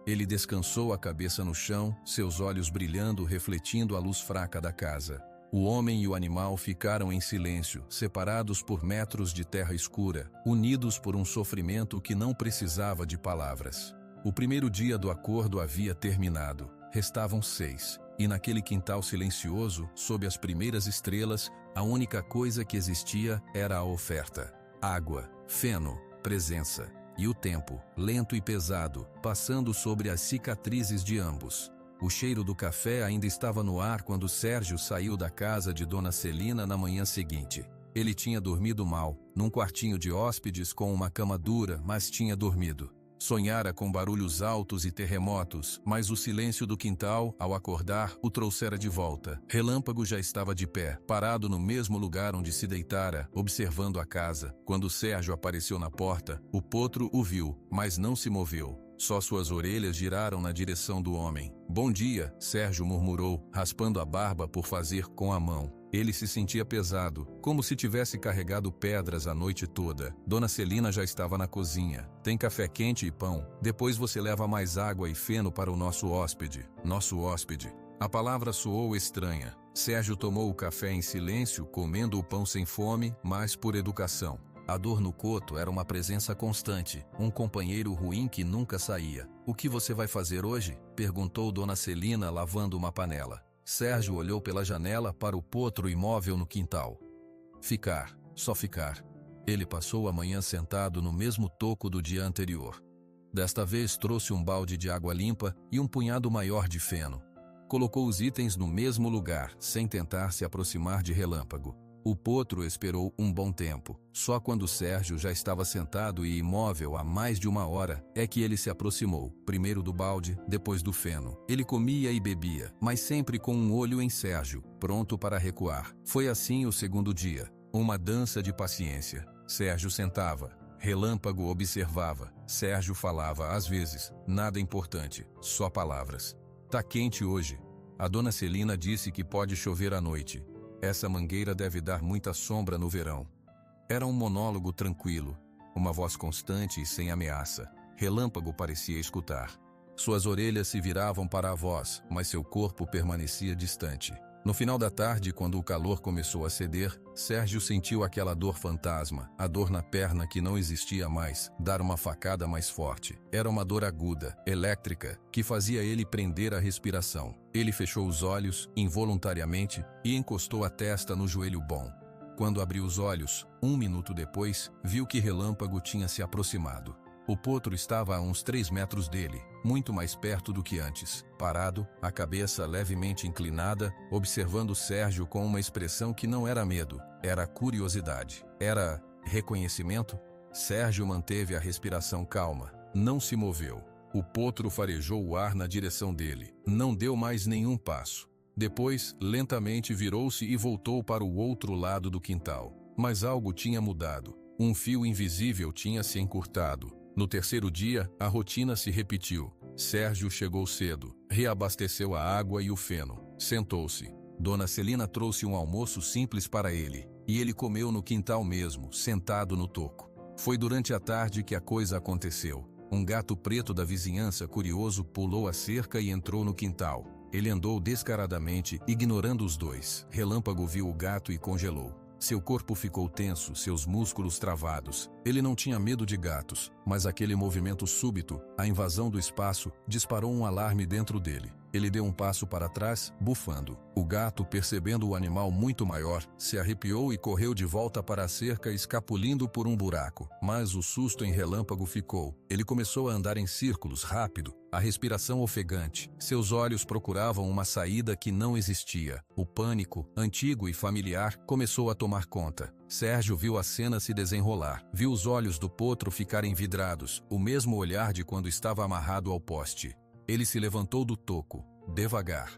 Ele descansou a cabeça no chão, seus olhos brilhando, refletindo a luz fraca da casa. O homem e o animal ficaram em silêncio, separados por metros de terra escura, unidos por um sofrimento que não precisava de palavras. O primeiro dia do acordo havia terminado. Restavam 6, e naquele quintal silencioso, sob as primeiras estrelas, a única coisa que existia era a oferta. Água, feno, presença. E o tempo, lento e pesado, passando sobre as cicatrizes de ambos. O cheiro do café ainda estava no ar quando Sérgio saiu da casa de Dona Celina na manhã seguinte. Ele tinha dormido mal, num quartinho de hóspedes com uma cama dura, mas tinha dormido. Sonhara com barulhos altos e terremotos, mas o silêncio do quintal, ao acordar, o trouxera de volta. Relâmpago já estava de pé, parado no mesmo lugar onde se deitara, observando a casa. Quando Sérgio apareceu na porta, o potro o viu, mas não se moveu. Só suas orelhas giraram na direção do homem. Bom dia, Sérgio murmurou, raspando a barba por fazer com a mão. Ele se sentia pesado, como se tivesse carregado pedras a noite toda. Dona Celina já estava na cozinha. Tem café quente e pão. Depois você leva mais água e feno para o nosso hóspede. Nosso hóspede. A palavra soou estranha. Sérgio tomou o café em silêncio, comendo o pão sem fome, mas por educação. A dor no coto era uma presença constante, um companheiro ruim que nunca saía. O que você vai fazer hoje? Perguntou Dona Celina, lavando uma panela. Sérgio olhou pela janela para o potro imóvel no quintal. Ficar, só ficar. Ele passou a manhã sentado no mesmo toco do dia anterior. Desta vez trouxe um balde de água limpa e um punhado maior de feno. Colocou os itens no mesmo lugar, sem tentar se aproximar de Relâmpago. O potro esperou um bom tempo. Só quando Sérgio já estava sentado e imóvel há mais de uma hora, é que ele se aproximou, primeiro do balde, depois do feno. Ele comia e bebia, mas sempre com um olho em Sérgio, pronto para recuar. Foi assim o segundo dia. Uma dança de paciência. Sérgio sentava. Relâmpago observava. Sérgio falava às vezes. Nada importante, só palavras. Tá quente hoje. A dona Celina disse que pode chover à noite. Essa mangueira deve dar muita sombra no verão. Era um monólogo tranquilo. Uma voz constante e sem ameaça. Relâmpago parecia escutar. Suas orelhas se viravam para a voz, mas seu corpo permanecia distante. No final da tarde, quando o calor começou a ceder, Sérgio sentiu aquela dor fantasma, a dor na perna que não existia mais, dar uma facada mais forte. Era uma dor aguda, elétrica, que fazia ele prender a respiração. Ele fechou os olhos, involuntariamente, e encostou a testa no joelho bom. Quando abriu os olhos, 1 minuto depois, viu que Relâmpago tinha se aproximado. O potro estava a uns 3 metros dele, muito mais perto do que antes, parado, a cabeça levemente inclinada, observando Sérgio com uma expressão que não era medo, era curiosidade. Era reconhecimento? Sérgio manteve a respiração calma, não se moveu. O potro farejou o ar na direção dele, não deu mais nenhum passo. Depois, lentamente virou-se e voltou para o outro lado do quintal. Mas algo tinha mudado. Um fio invisível tinha se encurtado. No terceiro dia, a rotina se repetiu. Sérgio chegou cedo, reabasteceu a água e o feno. Sentou-se. Dona Celina trouxe um almoço simples para ele, e ele comeu no quintal mesmo, sentado no toco. Foi durante a tarde que a coisa aconteceu. Um gato preto da vizinhança curioso pulou a cerca e entrou no quintal. Ele andou descaradamente, ignorando os dois. Relâmpago viu o gato e congelou. Seu corpo ficou tenso, seus músculos travados. Ele não tinha medo de gatos, mas aquele movimento súbito, a invasão do espaço, disparou um alarme dentro dele. Ele deu um passo para trás, bufando. O gato, percebendo o animal muito maior, se arrepiou e correu de volta para a cerca, escapulindo por um buraco. Mas o susto em Relâmpago ficou. Ele começou a andar em círculos, rápido, a respiração ofegante. Seus olhos procuravam uma saída que não existia. O pânico, antigo e familiar, começou a tomar conta. Sérgio viu a cena se desenrolar. Viu os olhos do potro ficarem vidrados, o mesmo olhar de quando estava amarrado ao poste. Ele se levantou do toco, devagar.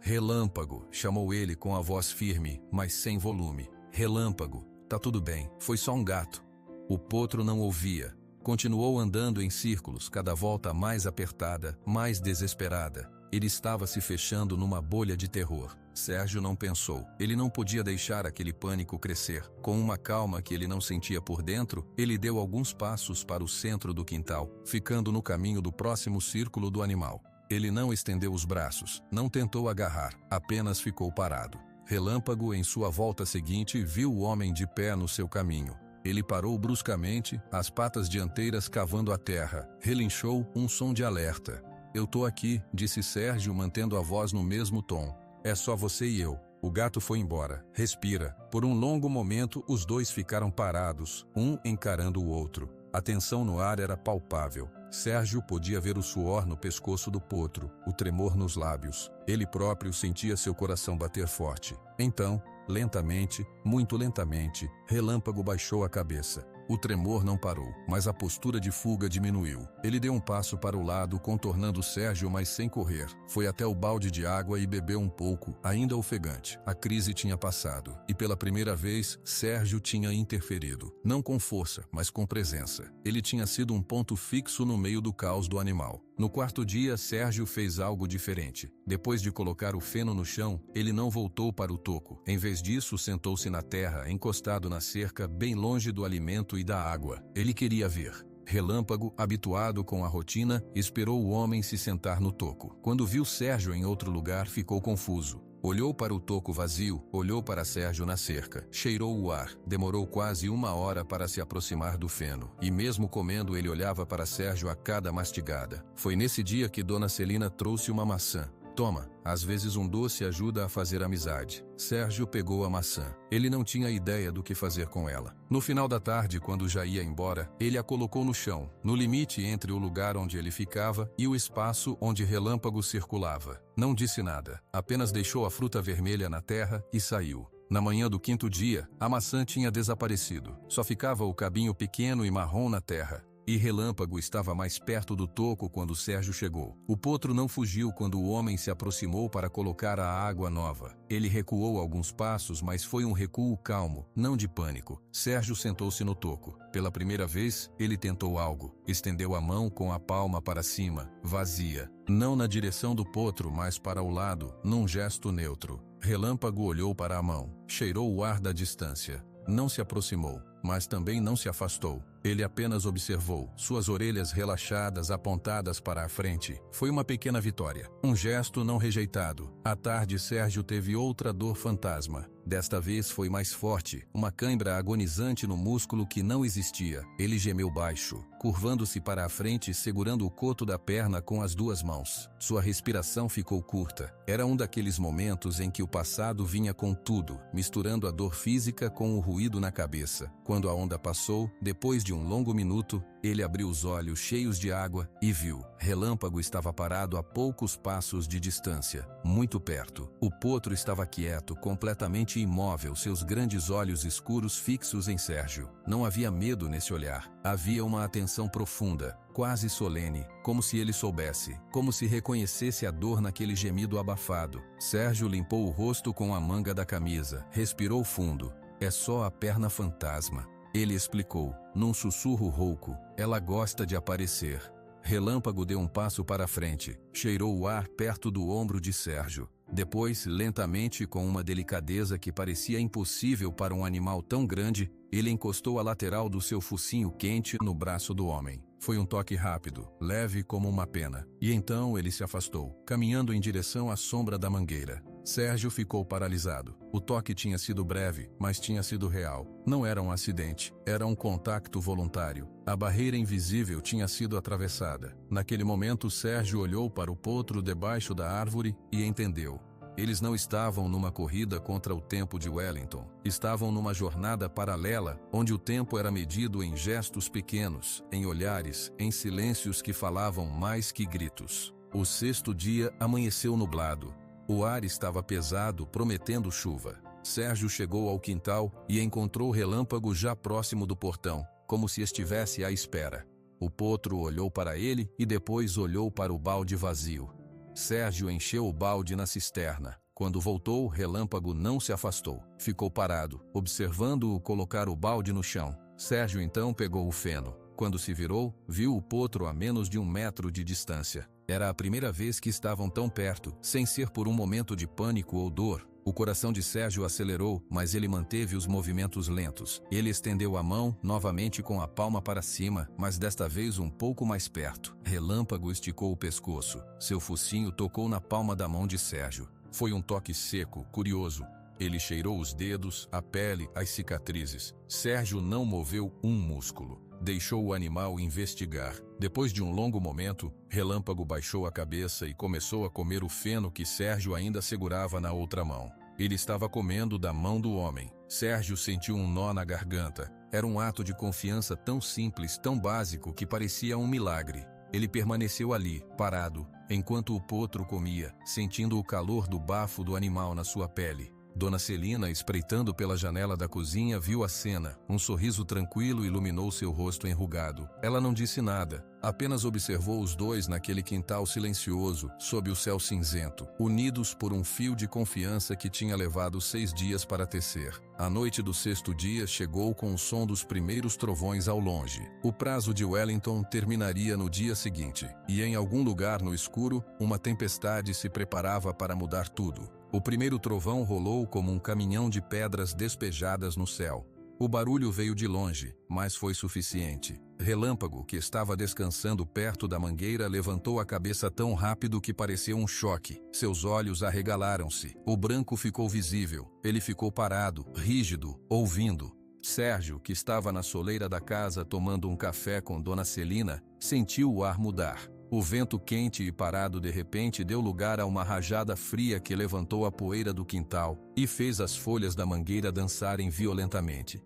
Relâmpago, chamou ele com a voz firme, mas sem volume. Relâmpago, tá tudo bem, foi só um gato. O potro não ouvia. Continuou andando em círculos, cada volta mais apertada, mais desesperada. Ele estava se fechando numa bolha de terror. Sérgio não pensou. Ele não podia deixar aquele pânico crescer. Com uma calma que ele não sentia por dentro, ele deu alguns passos para o centro do quintal, ficando no caminho do próximo círculo do animal. Ele não estendeu os braços, não tentou agarrar, apenas ficou parado. Relâmpago, em sua volta seguinte, viu o homem de pé no seu caminho. Ele parou bruscamente, as patas dianteiras cavando a terra. Relinchou um som de alerta. "Eu tô aqui", disse Sérgio, mantendo a voz no mesmo tom. "É só você e eu." O gato foi embora. Respira. Por um longo momento, os dois ficaram parados, um encarando o outro. A tensão no ar era palpável. Sérgio podia ver o suor no pescoço do potro, o tremor nos lábios. Ele próprio sentia seu coração bater forte. Então, lentamente, muito lentamente, Relâmpago baixou a cabeça. O tremor não parou, mas a postura de fuga diminuiu. Ele deu um passo para o lado, contornando Sérgio, mas sem correr. Foi até o balde de água e bebeu um pouco, ainda ofegante. A crise tinha passado, e pela primeira vez, Sérgio tinha interferido. Não com força, mas com presença. Ele tinha sido um ponto fixo no meio do caos do animal. No quarto dia, Sérgio fez algo diferente. Depois de colocar o feno no chão, ele não voltou para o toco. Em vez disso, sentou-se na terra, encostado na cerca, bem longe do alimento e da água. Ele queria ver. Relâmpago, habituado com a rotina, esperou o homem se sentar no toco. Quando viu Sérgio em outro lugar, ficou confuso. Olhou para o toco vazio, olhou para Sérgio na cerca, cheirou o ar, demorou quase 1 hora para se aproximar do feno. E mesmo comendo, ele olhava para Sérgio a cada mastigada. Foi nesse dia que Dona Celina trouxe uma maçã. "Toma, às vezes um doce ajuda a fazer amizade." Sérgio pegou a maçã. Ele não tinha ideia do que fazer com ela. No final da tarde, quando já ia embora, ele a colocou no chão, no limite entre o lugar onde ele ficava e o espaço onde Relâmpago circulava. Não disse nada, apenas deixou a fruta vermelha na terra e saiu. Na manhã do 5º dia, a maçã tinha desaparecido. Só ficava o cabinho pequeno e marrom na terra. E Relâmpago estava mais perto do toco quando Sérgio chegou. O potro não fugiu quando o homem se aproximou para colocar a água nova. Ele recuou alguns passos, mas foi um recuo calmo, não de pânico. Sérgio sentou-se no toco. Pela primeira vez, ele tentou algo. Estendeu a mão com a palma para cima, vazia. Não na direção do potro, mas para o lado, num gesto neutro. Relâmpago olhou para a mão, cheirou o ar da distância. Não se aproximou, mas também não se afastou. Ele apenas observou, suas orelhas relaxadas apontadas para a frente. Foi uma pequena vitória. Um gesto não rejeitado. À tarde, Sérgio teve outra dor fantasma. Desta vez foi mais forte, uma cãibra agonizante no músculo que não existia. Ele gemeu baixo, curvando-se para a frente e segurando o coto da perna com as duas mãos. Sua respiração ficou curta. Era um daqueles momentos em que o passado vinha com tudo, misturando a dor física com o ruído na cabeça. Quando a onda passou, depois de um longo minuto, ele abriu os olhos cheios de água e viu. Relâmpago estava parado a poucos passos de distância, muito perto. O potro estava quieto, completamente imóvel, seus grandes olhos escuros fixos em Sérgio. Não havia medo nesse olhar. Havia uma atenção profunda, quase solene, como se ele soubesse, como se reconhecesse a dor naquele gemido abafado. Sérgio limpou o rosto com a manga da camisa, respirou fundo. É só a perna fantasma. Ele explicou, num sussurro rouco. Ela gosta de aparecer. Relâmpago deu um passo para a frente, cheirou o ar perto do ombro de Sérgio. Depois, lentamente, com uma delicadeza que parecia impossível para um animal tão grande, ele encostou a lateral do seu focinho quente no braço do homem. Foi um toque rápido, leve como uma pena. E então ele se afastou, caminhando em direção à sombra da mangueira. Sérgio ficou paralisado. O toque tinha sido breve, mas tinha sido real. Não era um acidente, era um contacto voluntário. A barreira invisível tinha sido atravessada. Naquele momento, Sérgio olhou para o potro debaixo da árvore e entendeu. Eles não estavam numa corrida contra o tempo de Wellington. Estavam numa jornada paralela, onde o tempo era medido em gestos pequenos, em olhares, em silêncios que falavam mais que gritos. O sexto dia amanheceu nublado. O ar estava pesado, prometendo chuva. Sérgio chegou ao quintal e encontrou Relâmpago já próximo do portão, como se estivesse à espera. O potro olhou para ele e depois olhou para o balde vazio. Sérgio encheu o balde na cisterna. Quando voltou, Relâmpago não se afastou. Ficou parado, observando-o colocar o balde no chão. Sérgio então pegou o feno. Quando se virou, viu o potro a menos de 1 metro de distância. Era a primeira vez que estavam tão perto, sem ser por um momento de pânico ou dor. O coração de Sérgio acelerou, mas ele manteve os movimentos lentos. Ele estendeu a mão, novamente com a palma para cima, mas desta vez um pouco mais perto. Relâmpago esticou o pescoço. Seu focinho tocou na palma da mão de Sérgio. Foi um toque seco, curioso. Ele cheirou os dedos, a pele, as cicatrizes. Sérgio não moveu um músculo. Deixou o animal investigar. Depois de um longo momento, Relâmpago baixou a cabeça e começou a comer o feno que Sérgio ainda segurava na outra mão. Ele estava comendo da mão do homem. Sérgio sentiu um nó na garganta. Era um ato de confiança tão simples, tão básico, que parecia um milagre. Ele permaneceu ali, parado, enquanto o potro comia, sentindo o calor do bafo do animal na sua pele. Dona Celina, espreitando pela janela da cozinha, viu a cena. Um sorriso tranquilo iluminou seu rosto enrugado. Ela não disse nada, apenas observou os dois naquele quintal silencioso, sob o céu cinzento, unidos por um fio de confiança que tinha levado 6 dias para tecer. A noite do 6º dia chegou com o som dos primeiros trovões ao longe. O prazo de Wellington terminaria no dia seguinte, e em algum lugar no escuro, uma tempestade se preparava para mudar tudo. O primeiro trovão rolou como um caminhão de pedras despejadas no céu. O barulho veio de longe, mas foi suficiente. Relâmpago, que estava descansando perto da mangueira, levantou a cabeça tão rápido que pareceu um choque. Seus olhos arregalaram-se. O branco ficou visível. Ele ficou parado, rígido, ouvindo. Sérgio, que estava na soleira da casa tomando um café com Dona Celina, sentiu o ar mudar. O vento quente e parado de repente deu lugar a uma rajada fria que levantou a poeira do quintal e fez as folhas da mangueira dançarem violentamente.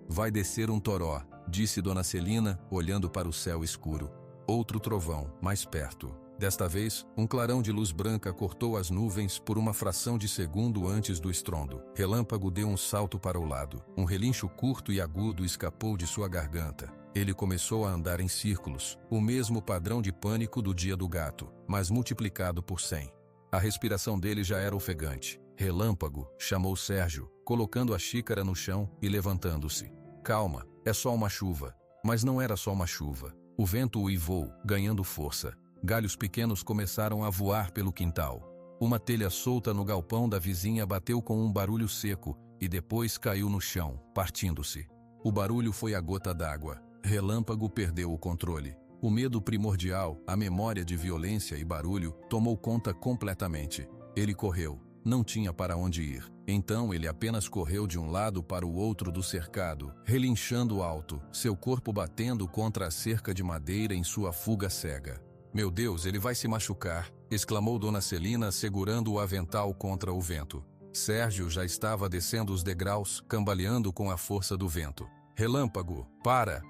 "Vai descer um toró", disse Dona Celina, olhando para o céu escuro. Outro trovão, mais perto. Desta vez, um clarão de luz branca cortou as nuvens por uma fração de segundo antes do estrondo. Relâmpago deu um salto para o lado. Um relincho curto e agudo escapou de sua garganta. Ele começou a andar em círculos, o mesmo padrão de pânico do dia do gato, mas multiplicado por 100. A respiração dele já era ofegante. Relâmpago, chamou Sérgio, colocando a xícara no chão e levantando-se. Calma, é só uma chuva. Mas não era só uma chuva. O vento uivou, ganhando força. Galhos pequenos começaram a voar pelo quintal. Uma telha solta no galpão da vizinha bateu com um barulho seco e depois caiu no chão, partindo-se. O barulho foi a gota d'água. Relâmpago perdeu o controle. O medo primordial, a memória de violência e barulho, tomou conta completamente. Ele correu. Não tinha para onde ir. Então ele apenas correu de um lado para o outro do cercado, relinchando alto, seu corpo batendo contra a cerca de madeira em sua fuga cega. Meu Deus, ele vai se machucar, exclamou Dona Celina, segurando o avental contra o vento. Sérgio já estava descendo os degraus, cambaleando com a força do vento. Relâmpago, para!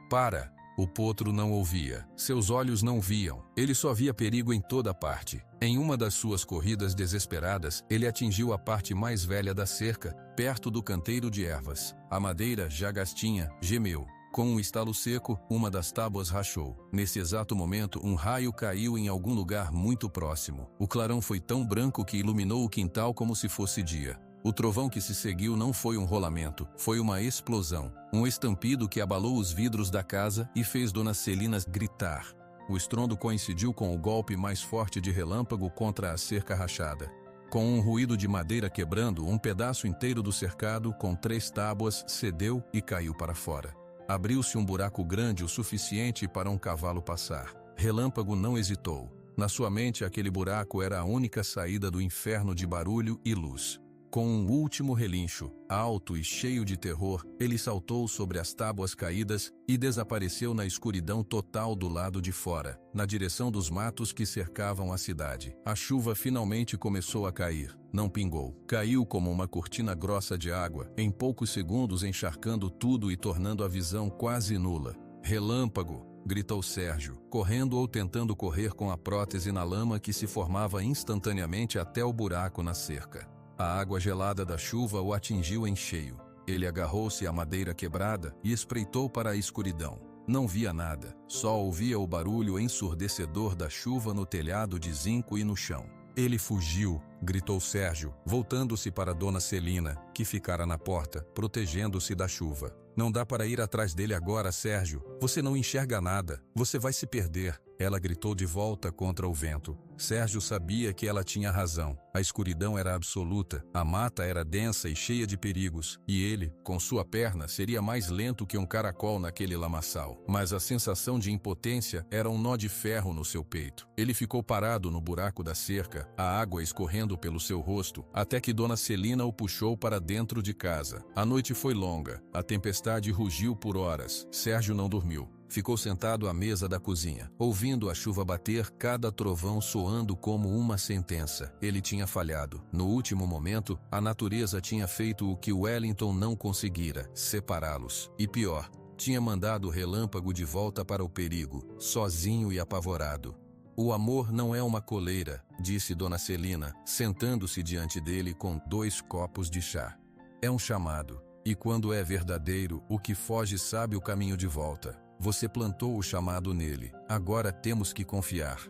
O potro não ouvia, seus olhos não viam, ele só via perigo em toda parte. Em uma das suas corridas desesperadas, ele atingiu a parte mais velha da cerca, perto do canteiro de ervas. A madeira, já gastinha, gemeu. Com um estalo seco, uma das tábuas rachou. Nesse exato momento, um raio caiu em algum lugar muito próximo. O clarão foi tão branco que iluminou o quintal como se fosse dia. O trovão que se seguiu não foi um rolamento, foi uma explosão. Um estampido que abalou os vidros da casa e fez Dona Celina gritar. O estrondo coincidiu com o golpe mais forte de relâmpago contra a cerca rachada. Com um ruído de madeira quebrando, um pedaço inteiro do cercado, com 3 tábuas, cedeu e caiu para fora. Abriu-se um buraco grande o suficiente para um cavalo passar. Relâmpago não hesitou. Na sua mente, aquele buraco era a única saída do inferno de barulho e luz. Com um último relincho, alto e cheio de terror, ele saltou sobre as tábuas caídas e desapareceu na escuridão total do lado de fora, na direção dos matos que cercavam a cidade. A chuva finalmente começou a cair. Não pingou. Caiu como uma cortina grossa de água, em poucos segundos encharcando tudo e tornando a visão quase nula. Relâmpago! Gritou Sérgio, correndo ou tentando correr com a prótese na lama que se formava instantaneamente até o buraco na cerca. A água gelada da chuva o atingiu em cheio. Ele agarrou-se à madeira quebrada e espreitou para a escuridão. Não via nada, só ouvia o barulho ensurdecedor da chuva no telhado de zinco e no chão. Ele fugiu, gritou Sérgio, voltando-se para Dona Celina, que ficara na porta, protegendo-se da chuva. Não dá para ir atrás dele agora, Sérgio. Você não enxerga nada. Você vai se perder. Ela gritou de volta contra o vento. Sérgio sabia que ela tinha razão. A escuridão era absoluta, a mata era densa e cheia de perigos, e ele, com sua perna, seria mais lento que um caracol naquele lamaçal. Mas a sensação de impotência era um nó de ferro no seu peito. Ele ficou parado no buraco da cerca, a água escorrendo pelo seu rosto, até que Dona Celina o puxou para dentro de casa. A noite foi longa, a tempestade rugiu por horas. Sérgio não dormiu. Ficou sentado à mesa da cozinha, ouvindo a chuva bater, cada trovão soando como uma sentença. Ele tinha falhado. No último momento, a natureza tinha feito o que Wellington não conseguira, separá-los. E pior, tinha mandado o relâmpago de volta para o perigo, sozinho e apavorado. O amor não é uma coleira, disse Dona Celina, sentando-se diante dele com 2 copos de chá. É um chamado. E quando é verdadeiro, o que foge sabe o caminho de volta. Você plantou o chamado nele. Agora temos que confiar.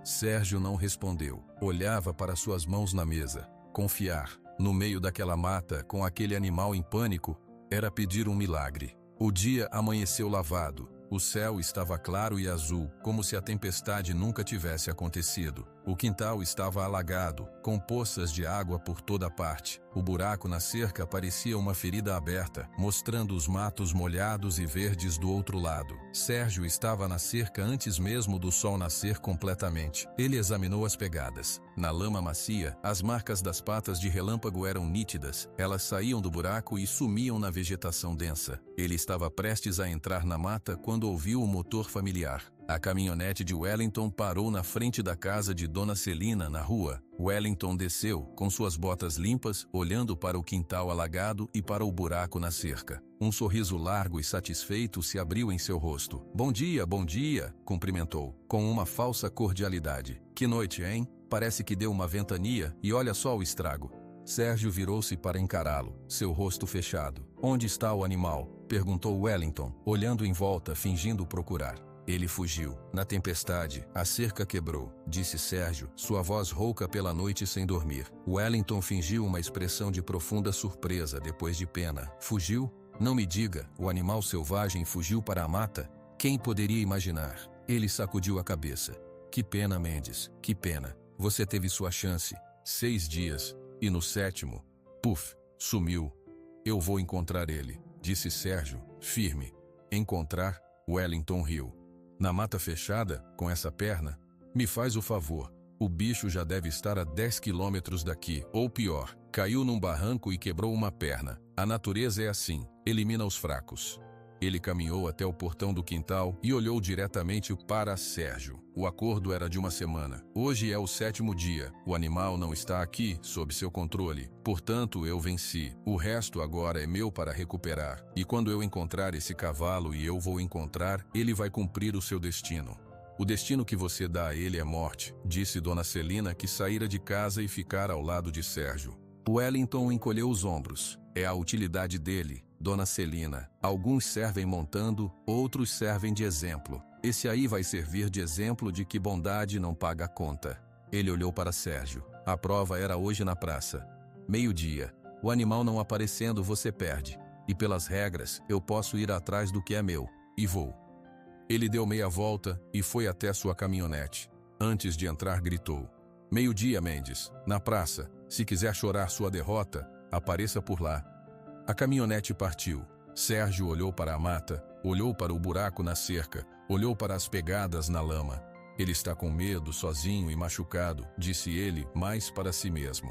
Sérgio não respondeu. Olhava para suas mãos na mesa. Confiar, no meio daquela mata, com aquele animal em pânico, era pedir um milagre. O dia amanheceu lavado. O céu estava claro e azul, como se a tempestade nunca tivesse acontecido. O quintal estava alagado, com poças de água por toda parte. O buraco na cerca parecia uma ferida aberta, mostrando os matos molhados e verdes do outro lado. Sérgio estava na cerca antes mesmo do sol nascer completamente. Ele examinou as pegadas. Na lama macia, as marcas das patas de relâmpago eram nítidas. Elas saíam do buraco e sumiam na vegetação densa. Ele estava prestes a entrar na mata quando ouviu o motor familiar. A caminhonete de Wellington parou na frente da casa de Dona Celina, na rua. Wellington desceu, com suas botas limpas, olhando para o quintal alagado e para o buraco na cerca. Um sorriso largo e satisfeito se abriu em seu rosto. Bom dia, cumprimentou, com uma falsa cordialidade. Que noite, hein? Parece que deu uma ventania e olha só o estrago. Sérgio virou-se para encará-lo, seu rosto fechado. Onde está o animal? Perguntou Wellington, olhando em volta, fingindo procurar. Ele fugiu. Na tempestade, a cerca quebrou, disse Sérgio, sua voz rouca pela noite sem dormir. Wellington fingiu uma expressão de profunda surpresa, depois de pena. Fugiu? Não me diga, o animal selvagem fugiu para a mata? Quem poderia imaginar? Ele sacudiu a cabeça. Que pena, Mendes, que pena. Você teve sua chance. 6 dias. E no 7º, puf, sumiu. Eu vou encontrar ele, disse Sérgio, firme. Encontrar? Wellington riu. Na mata fechada, com essa perna? Me faz o favor. O bicho já deve estar a 10 quilômetros daqui, ou pior, caiu num barranco e quebrou uma perna. A natureza é assim, elimina os fracos. Ele caminhou até o portão do quintal e olhou diretamente para Sérgio. O acordo era de 1 semana. Hoje é o 7º dia. O animal não está aqui, sob seu controle. Portanto, eu venci. O resto agora é meu para recuperar. E quando eu encontrar esse cavalo, e eu vou encontrar, ele vai cumprir o seu destino. O destino que você dá a ele é morte, disse Dona Celina, que saíra de casa e ficara ao lado de Sérgio. Wellington encolheu os ombros. É a utilidade dele, Dona Celina. Alguns servem montando, outros servem de exemplo. Esse aí vai servir de exemplo de que bondade não paga a conta. Ele olhou para Sérgio. A prova era hoje na praça. 12:00. O animal não aparecendo, você perde. E pelas regras, eu posso ir atrás do que é meu. E vou. Ele deu meia volta e foi até sua caminhonete. Antes de entrar, gritou. 12:00, Mendes. Na praça. Se quiser chorar sua derrota, apareça por lá. A caminhonete partiu. Sérgio olhou para a mata, olhou para o buraco na cerca, olhou para as pegadas na lama. Ele está com medo, sozinho e machucado, disse ele, mais para si mesmo.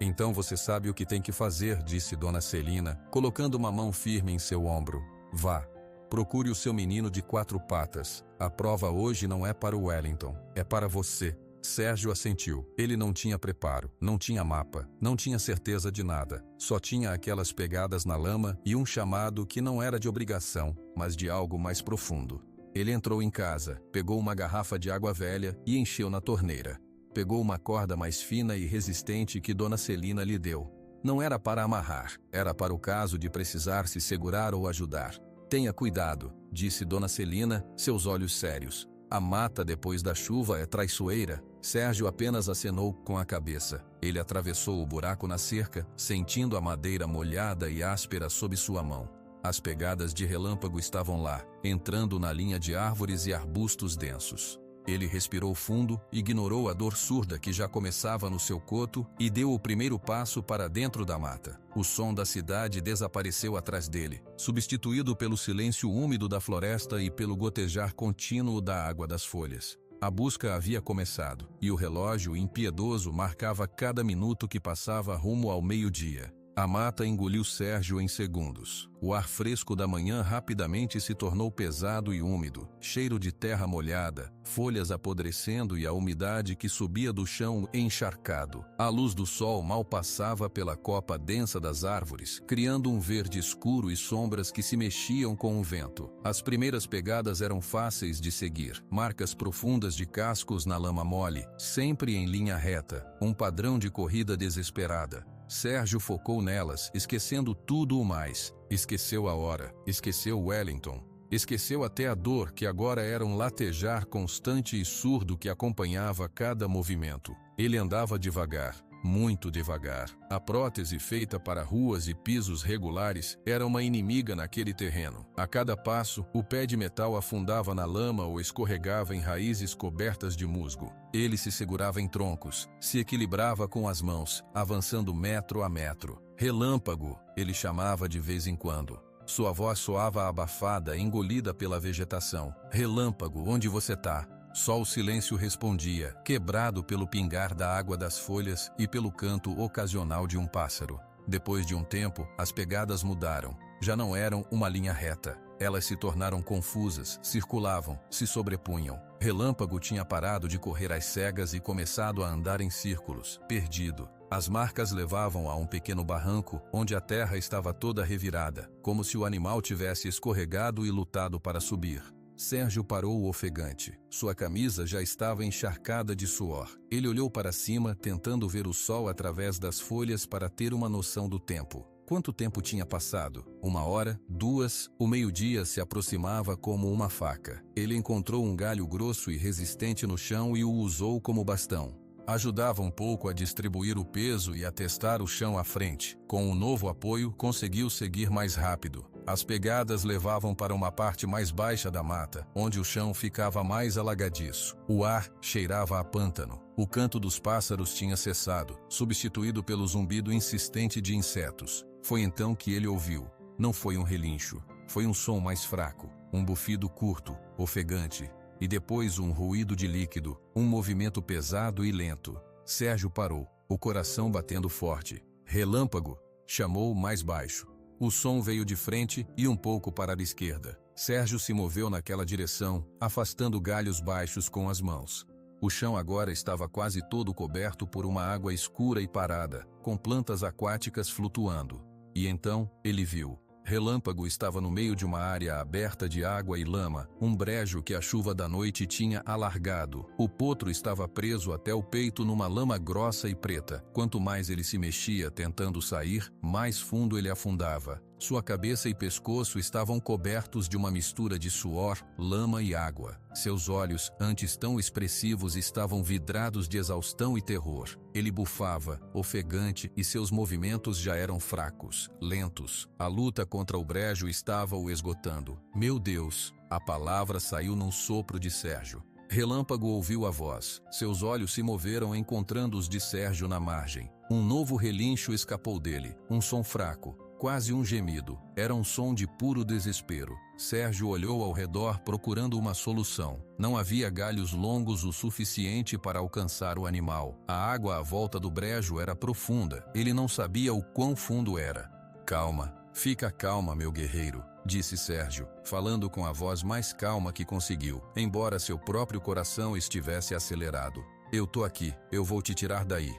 Então você sabe o que tem que fazer, disse Dona Celina, colocando uma mão firme em seu ombro. Vá. Procure o seu menino de 4 patas. A prova hoje não é para o Wellington, é para você. Sérgio assentiu. Ele não tinha preparo, não tinha mapa, não tinha certeza de nada. Só tinha aquelas pegadas na lama e um chamado que não era de obrigação, mas de algo mais profundo. Ele entrou em casa, pegou uma garrafa de água velha e encheu na torneira. Pegou uma corda mais fina e resistente que Dona Celina lhe deu. Não era para amarrar, era para o caso de precisar se segurar ou ajudar. Tenha cuidado, disse Dona Celina, seus olhos sérios. A mata depois da chuva é traiçoeira. Sérgio apenas acenou com a cabeça. Ele atravessou o buraco na cerca, sentindo a madeira molhada e áspera sob sua mão. As pegadas de relâmpago estavam lá, entrando na linha de árvores e arbustos densos. Ele respirou fundo, ignorou a dor surda que já começava no seu coto e deu o primeiro passo para dentro da mata. O som da cidade desapareceu atrás dele, substituído pelo silêncio úmido da floresta e pelo gotejar contínuo da água das folhas. A busca havia começado, e o relógio impiedoso marcava cada minuto que passava rumo ao 12:00. A mata engoliu Sérgio em segundos. O ar fresco da manhã rapidamente se tornou pesado e úmido, cheiro de terra molhada, folhas apodrecendo e a umidade que subia do chão encharcado. A luz do sol mal passava pela copa densa das árvores, criando um verde escuro e sombras que se mexiam com o vento. As primeiras pegadas eram fáceis de seguir, marcas profundas de cascos na lama mole, sempre em linha reta, um padrão de corrida desesperada. Sérgio focou nelas, esquecendo tudo o mais. Esqueceu a hora, esqueceu Wellington, esqueceu até a dor que agora era um latejar constante e surdo que acompanhava cada movimento. Ele andava devagar, muito devagar. A prótese feita para ruas e pisos regulares era uma inimiga naquele terreno. A cada passo, o pé de metal afundava na lama ou escorregava em raízes cobertas de musgo. Ele se segurava em troncos, se equilibrava com as mãos, avançando metro a metro. Relâmpago, ele chamava de vez em quando. Sua voz soava abafada, engolida pela vegetação. Relâmpago, onde você tá? Só o silêncio respondia, quebrado pelo pingar da água das folhas e pelo canto ocasional de um pássaro. Depois de um tempo, as pegadas mudaram. Já não eram uma linha reta. Elas se tornaram confusas, circulavam, se sobrepunham. Relâmpago tinha parado de correr às cegas e começado a andar em círculos, perdido. As marcas levavam a um pequeno barranco, onde a terra estava toda revirada, como se o animal tivesse escorregado e lutado para subir. Sérgio parou ofegante. Sua camisa já estava encharcada de suor. Ele olhou para cima, tentando ver o sol através das folhas para ter uma noção do tempo. Quanto tempo tinha passado? 1 hora, 2, o meio-dia se aproximava como uma faca. Ele encontrou um galho grosso e resistente no chão e o usou como bastão. Ajudava um pouco a distribuir o peso e a testar o chão à frente. Com o novo apoio, conseguiu seguir mais rápido. As pegadas levavam para uma parte mais baixa da mata, onde o chão ficava mais alagadiço. O ar cheirava a pântano. O canto dos pássaros tinha cessado, substituído pelo zumbido insistente de insetos. Foi então que ele ouviu. Não foi um relincho. Foi um som mais fraco, um bufido curto, ofegante. E depois um ruído de líquido, um movimento pesado e lento. Sérgio parou, o coração batendo forte. Relâmpago, chamou mais baixo. O som veio de frente e um pouco para a esquerda. Sérgio se moveu naquela direção, afastando galhos baixos com as mãos. O chão agora estava quase todo coberto por uma água escura e parada, com plantas aquáticas flutuando. E então, ele viu. Relâmpago estava no meio de uma área aberta de água e lama, um brejo que a chuva da noite tinha alargado. O potro estava preso até o peito numa lama grossa e preta. Quanto mais ele se mexia tentando sair, mais fundo ele afundava. Sua cabeça e pescoço estavam cobertos de uma mistura de suor, lama e água. Seus olhos, antes tão expressivos, estavam vidrados de exaustão e terror. Ele bufava, ofegante, e seus movimentos já eram fracos, lentos. A luta contra o brejo estava o esgotando. Meu Deus! A palavra saiu num sopro de Sérgio. Relâmpago ouviu a voz. Seus olhos se moveram encontrando os de Sérgio na margem. Um novo relincho escapou dele, um som fraco. Quase um gemido. Era um som de puro desespero. Sérgio olhou ao redor procurando uma solução. Não havia galhos longos o suficiente para alcançar o animal. A água à volta do brejo era profunda. Ele não sabia o quão fundo era. Calma, fica calma, meu guerreiro, disse Sérgio, falando com a voz mais calma que conseguiu, embora seu próprio coração estivesse acelerado. Eu tô aqui, eu vou te tirar daí.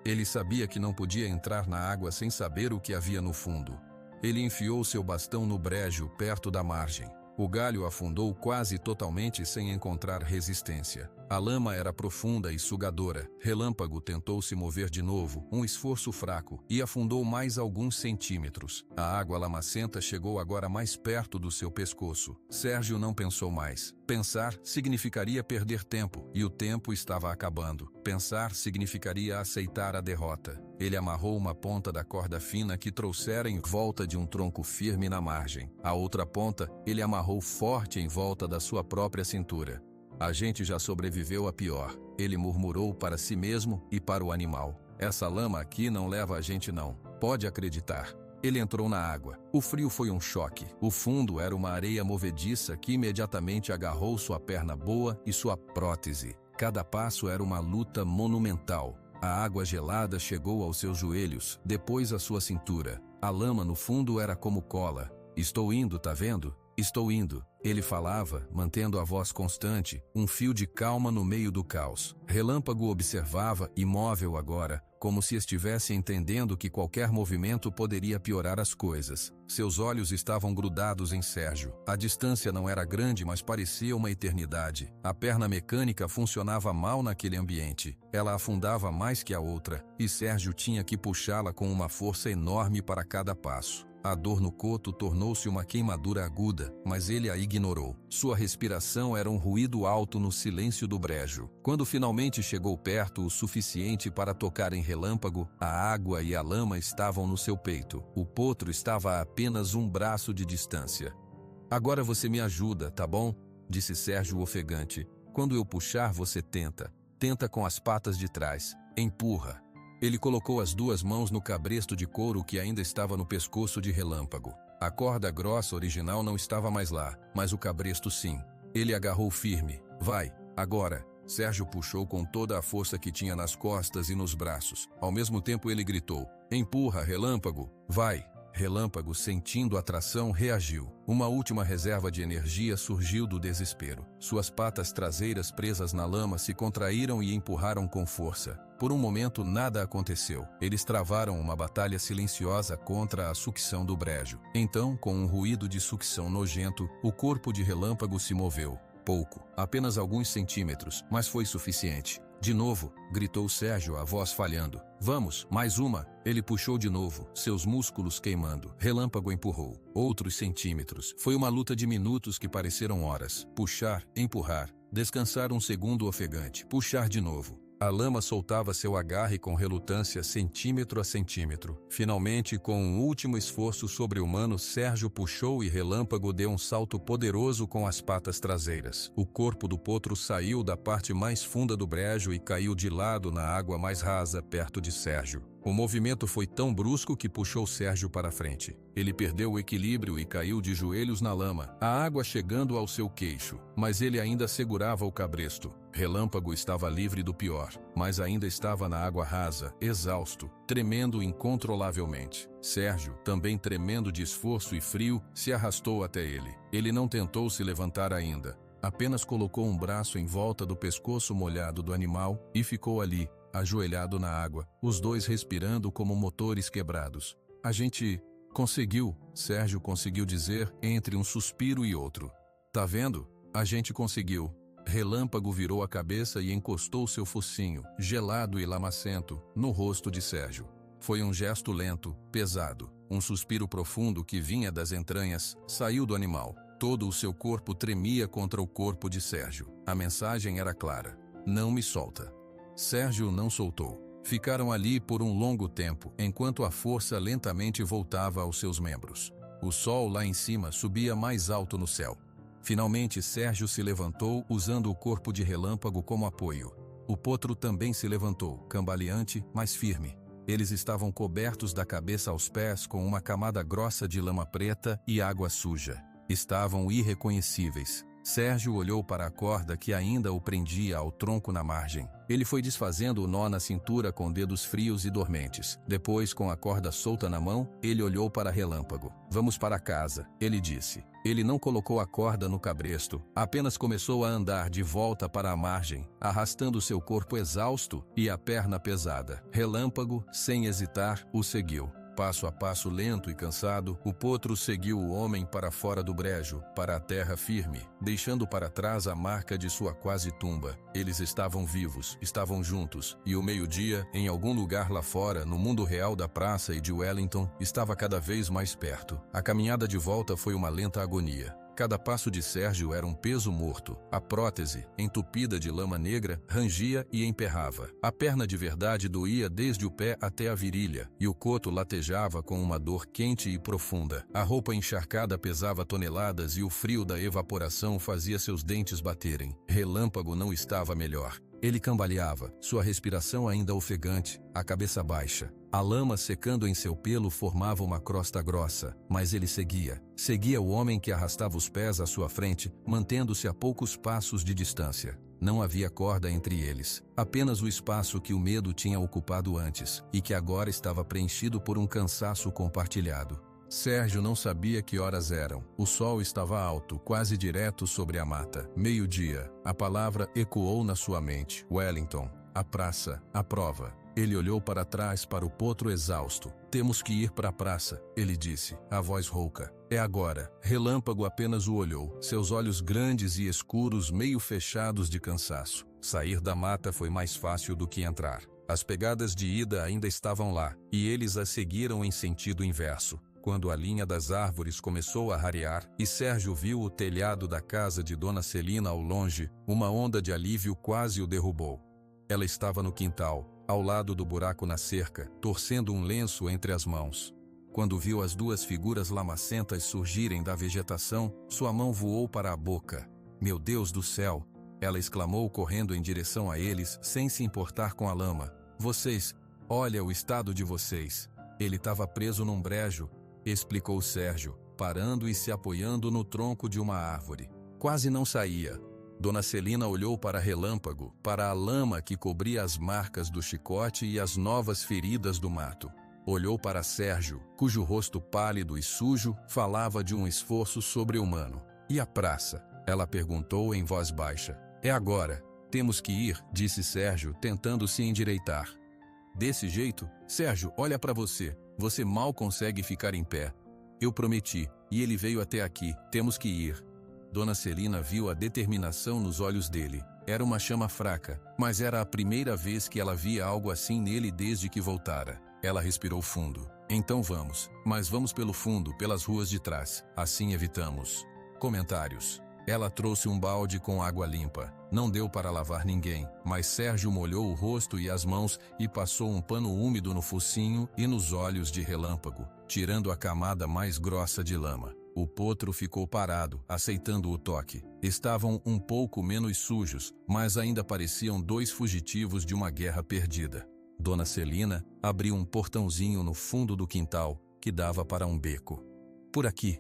Ele sabia que não podia entrar na água sem saber o que havia no fundo. Ele enfiou seu bastão no brejo perto da margem. O galho afundou quase totalmente sem encontrar resistência. A lama era profunda e sugadora. Relâmpago tentou se mover de novo, um esforço fraco, e afundou mais alguns centímetros. A água lamacenta chegou agora mais perto do seu pescoço. Sérgio não pensou mais. Pensar significaria perder tempo, e o tempo estava acabando. Pensar significaria aceitar a derrota. Ele amarrou uma ponta da corda fina que trouxera em volta de um tronco firme na margem. A outra ponta, ele amarrou forte em volta da sua própria cintura. A gente já sobreviveu a pior, ele murmurou para si mesmo e para o animal. Essa lama aqui não leva a gente não, pode acreditar. Ele entrou na água. O frio foi um choque. O fundo era uma areia movediça que imediatamente agarrou sua perna boa e sua prótese. Cada passo era uma luta monumental. A água gelada chegou aos seus joelhos, depois à sua cintura. A lama no fundo era como cola. Estou indo, tá vendo? Estou indo. Ele falava, mantendo a voz constante, um fio de calma no meio do caos. Relâmpago observava, imóvel agora, como se estivesse entendendo que qualquer movimento poderia piorar as coisas. Seus olhos estavam grudados em Sérgio. A distância não era grande, mas parecia uma eternidade. A perna mecânica funcionava mal naquele ambiente. Ela afundava mais que a outra, e Sérgio tinha que puxá-la com uma força enorme para cada passo. A dor no coto tornou-se uma queimadura aguda, mas ele a ignorou. Sua respiração era um ruído alto no silêncio do brejo. Quando finalmente chegou perto o suficiente para tocar em Relâmpago, a água e a lama estavam no seu peito. O potro estava a apenas um braço de distância. Agora você me ajuda, tá bom? Disse Sérgio ofegante. Quando eu puxar, você tenta. Tenta com as patas de trás. Empurra. Ele colocou as duas mãos no cabresto de couro que ainda estava no pescoço de Relâmpago. A corda grossa original não estava mais lá, mas o cabresto sim. Ele agarrou firme. Vai, agora. Sérgio puxou com toda a força que tinha nas costas e nos braços. Ao mesmo tempo ele gritou, empurra, Relâmpago, vai. Relâmpago, sentindo a tração, reagiu. Uma última reserva de energia surgiu do desespero. Suas patas traseiras presas na lama se contraíram e empurraram com força. Por um momento nada aconteceu. Eles travaram uma batalha silenciosa contra a sucção do brejo. Então, com um ruído de sucção nojento, o corpo de Relâmpago se moveu. Pouco, apenas alguns centímetros, mas foi suficiente. De novo, gritou Sérgio, a voz falhando. Vamos, mais uma. Ele puxou de novo, seus músculos queimando. Relâmpago empurrou. Outros centímetros. Foi uma luta de minutos que pareceram horas. Puxar, empurrar. Descansar um segundo ofegante. Puxar de novo. A lama soltava seu agarre com relutância centímetro a centímetro. Finalmente, com um último esforço sobre-humano, Sérgio puxou e Relâmpago deu um salto poderoso com as patas traseiras. O corpo do potro saiu da parte mais funda do brejo e caiu de lado na água mais rasa, perto de Sérgio. O movimento foi tão brusco que puxou Sérgio para frente. Ele perdeu o equilíbrio e caiu de joelhos na lama, a água chegando ao seu queixo, mas ele ainda segurava o cabresto. Relâmpago estava livre do pior, mas ainda estava na água rasa, exausto, tremendo incontrolavelmente. Sérgio, também tremendo de esforço e frio, se arrastou até ele. Ele não tentou se levantar ainda, apenas colocou um braço em volta do pescoço molhado do animal e ficou ali, ajoelhado na água, os dois respirando como motores quebrados. A gente conseguiu, Sérgio conseguiu dizer entre um suspiro e outro. Tá vendo? A gente conseguiu. Relâmpago virou a cabeça e encostou seu focinho, gelado e lamacento, no rosto de Sérgio. Foi um gesto lento, pesado. Um suspiro profundo que vinha das entranhas, saiu do animal. Todo o seu corpo tremia contra o corpo de Sérgio. A mensagem era clara. Não me solta. Sérgio não soltou. Ficaram ali por um longo tempo, enquanto a força lentamente voltava aos seus membros. O sol lá em cima subia mais alto no céu. Finalmente Sérgio se levantou, usando o corpo de Relâmpago como apoio. O potro também se levantou, cambaleante, mas firme. Eles estavam cobertos da cabeça aos pés com uma camada grossa de lama preta e água suja. Estavam irreconhecíveis. Sérgio olhou para a corda que ainda o prendia ao tronco na margem. Ele foi desfazendo o nó na cintura com dedos frios e dormentes. Depois, com a corda solta na mão, ele olhou para Relâmpago. Vamos para casa, ele disse. Ele não colocou a corda no cabresto, apenas começou a andar de volta para a margem, arrastando seu corpo exausto e a perna pesada. Relâmpago, sem hesitar, o seguiu. Passo a passo lento e cansado, o potro seguiu o homem para fora do brejo, para a terra firme, deixando para trás a marca de sua quase tumba. Eles estavam vivos, estavam juntos, e o meio-dia, em algum lugar lá fora, no mundo real da praça e de Wellington, estava cada vez mais perto. A caminhada de volta foi uma lenta agonia. Cada passo de Sérgio era um peso morto. A prótese, entupida de lama negra, rangia e emperrava. A perna de verdade doía desde o pé até a virilha, e o coto latejava com uma dor quente e profunda. A roupa encharcada pesava toneladas e o frio da evaporação fazia seus dentes baterem. Relâmpago não estava melhor. Ele cambaleava, sua respiração ainda ofegante, a cabeça baixa. A lama secando em seu pelo formava uma crosta grossa, mas ele seguia. Seguia o homem que arrastava os pés à sua frente, mantendo-se a poucos passos de distância. Não havia corda entre eles, apenas o espaço que o medo tinha ocupado antes, e que agora estava preenchido por um cansaço compartilhado. Sérgio não sabia que horas eram. O sol estava alto, quase direto sobre a mata. Meio-dia. A palavra ecoou na sua mente. Wellington. A praça. A prova. Ele olhou para trás para o potro exausto. Temos que ir para a praça, ele disse, a voz rouca. É agora. Relâmpago apenas o olhou, seus olhos grandes e escuros meio fechados de cansaço. Sair da mata foi mais fácil do que entrar. As pegadas de ida ainda estavam lá, e eles a seguiram em sentido inverso. Quando a linha das árvores começou a rarear e Sérgio viu o telhado da casa de Dona Celina ao longe, uma onda de alívio quase o derrubou. Ela estava no quintal, ao lado do buraco na cerca, torcendo um lenço entre as mãos. Quando viu as duas figuras lamacentas surgirem da vegetação, sua mão voou para a boca. Meu Deus do céu! Ela exclamou correndo em direção a eles, sem se importar com a lama. Vocês, olha o estado de vocês. Ele estava preso num brejo, explicou Sérgio, parando e se apoiando no tronco de uma árvore. Quase não saía. Dona Celina olhou para Relâmpago, para a lama que cobria as marcas do chicote e as novas feridas do mato. Olhou para Sérgio, cujo rosto pálido e sujo falava de um esforço sobre-humano. E a praça? Ela perguntou em voz baixa. É agora. Temos que ir, disse Sérgio, tentando se endireitar. Desse jeito? Sérgio, olha para você. Você mal consegue ficar em pé. Eu prometi, e ele veio até aqui. Temos que ir. Dona Celina viu a determinação nos olhos dele. Era uma chama fraca, mas era a primeira vez que ela via algo assim nele desde que voltara. Ela respirou fundo. Então vamos, mas vamos pelo fundo, pelas ruas de trás. Assim evitamos. Comentários. Ela trouxe um balde com água limpa. Não deu para lavar ninguém, mas Sérgio molhou o rosto e as mãos e passou um pano úmido no focinho e nos olhos de Relâmpago, tirando a camada mais grossa de lama. O potro ficou parado, aceitando o toque. Estavam um pouco menos sujos, mas ainda pareciam dois fugitivos de uma guerra perdida. Dona Celina abriu um portãozinho no fundo do quintal, que dava para um beco. Por aqui.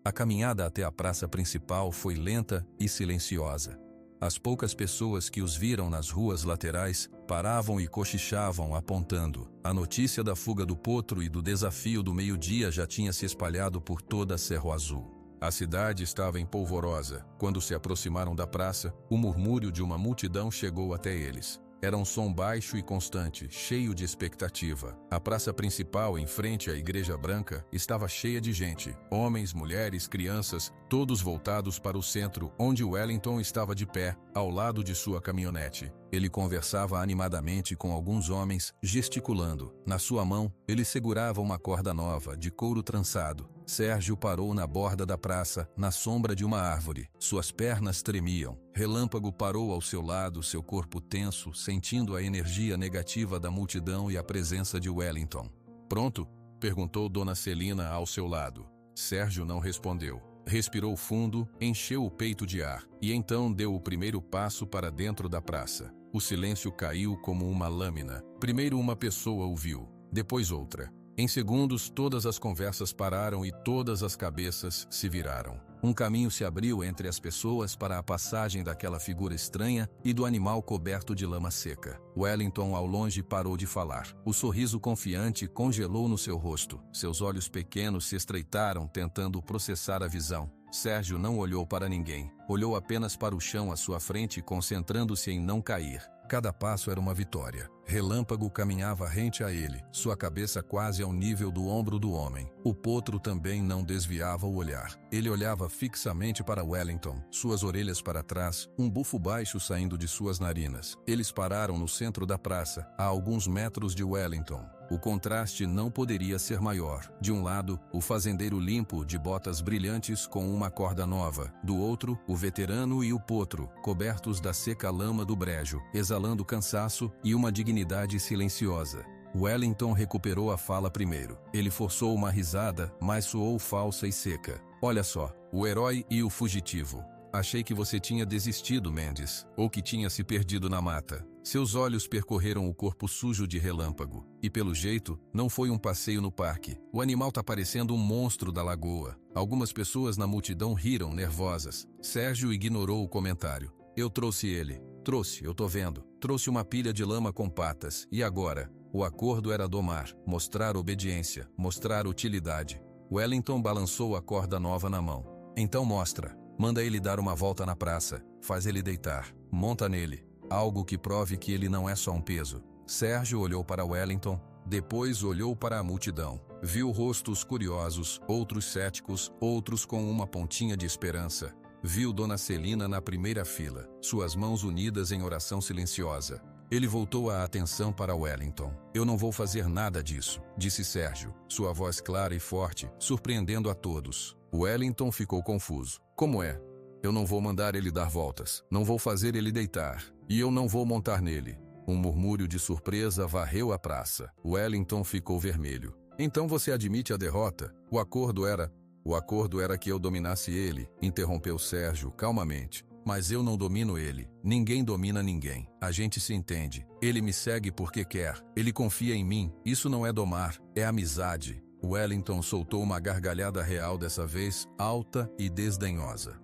A caminhada até a praça principal foi lenta e silenciosa. As poucas pessoas que os viram nas ruas laterais paravam e cochichavam apontando. A notícia da fuga do potro e do desafio do meio-dia já tinha se espalhado por toda a Cerro Azul. A cidade estava em polvorosa. Quando se aproximaram da praça, o murmúrio de uma multidão chegou até eles. Era um som baixo e constante, cheio de expectativa. A praça principal, em frente à Igreja Branca, estava cheia de gente. Homens, mulheres, crianças, todos voltados para o centro, onde Wellington estava de pé, ao lado de sua caminhonete. Ele conversava animadamente com alguns homens, gesticulando. Na sua mão, ele segurava uma corda nova, de couro trançado. Sérgio parou na borda da praça, na sombra de uma árvore. Suas pernas tremiam. Relâmpago parou ao seu lado, seu corpo tenso, sentindo a energia negativa da multidão e a presença de Wellington. "Pronto?" perguntou Dona Celina ao seu lado. Sérgio não respondeu. Respirou fundo, encheu o peito de ar, e então deu o primeiro passo para dentro da praça. O silêncio caiu como uma lâmina. Primeiro uma pessoa o viu, depois outra. Em segundos, todas as conversas pararam e todas as cabeças se viraram. Um caminho se abriu entre as pessoas para a passagem daquela figura estranha e do animal coberto de lama seca. Wellington, ao longe, parou de falar. O sorriso confiante congelou no seu rosto. Seus olhos pequenos se estreitaram, tentando processar a visão. Sérgio não olhou para ninguém. Olhou apenas para o chão à sua frente, concentrando-se em não cair. Cada passo era uma vitória. Relâmpago caminhava rente a ele, sua cabeça quase ao nível do ombro do homem. O potro também não desviava o olhar. Ele olhava fixamente para Wellington, suas orelhas para trás, um bufo baixo saindo de suas narinas. Eles pararam no centro da praça, a alguns metros de Wellington. O contraste não poderia ser maior. De um lado, o fazendeiro limpo, de botas brilhantes com uma corda nova. Do outro, o veterano e o potro, cobertos da seca lama do brejo, exalando cansaço e uma dignidade silenciosa. Wellington recuperou a fala primeiro. Ele forçou uma risada, mas soou falsa e seca. "Olha só, o herói e o fugitivo. Achei que você tinha desistido, Mendes, ou que tinha se perdido na mata." Seus olhos percorreram o corpo sujo de Relâmpago. E pelo jeito, não foi um passeio no parque. O animal tá parecendo um monstro da lagoa. Algumas pessoas na multidão riram, nervosas. Sérgio ignorou o comentário. "Eu trouxe ele. Trouxe, eu tô vendo. Trouxe uma pilha de lama com patas. E agora?" O acordo era domar, mostrar obediência, mostrar utilidade. Wellington balançou a corda nova na mão. "Então mostra. Manda ele dar uma volta na praça. Faz ele deitar. Monta nele. Algo que prove que ele não é só um peso." Sérgio olhou para Wellington, depois olhou para a multidão. Viu rostos curiosos, outros céticos, outros com uma pontinha de esperança. Viu Dona Celina na primeira fila, suas mãos unidas em oração silenciosa. Ele voltou a atenção para Wellington. "Eu não vou fazer nada disso", disse Sérgio, sua voz clara e forte, surpreendendo a todos. Wellington ficou confuso. "Como é?" "Eu não vou mandar ele dar voltas, não vou fazer ele deitar, e eu não vou montar nele." Um murmúrio de surpresa varreu a praça. Wellington ficou vermelho. "Então você admite a derrota? O acordo era que eu dominasse ele", interrompeu Sérgio calmamente. "Mas eu não domino ele. Ninguém domina ninguém. A gente se entende. Ele me segue porque quer. Ele confia em mim. Isso não é domar, é amizade." Wellington soltou uma gargalhada real dessa vez, alta e desdenhosa.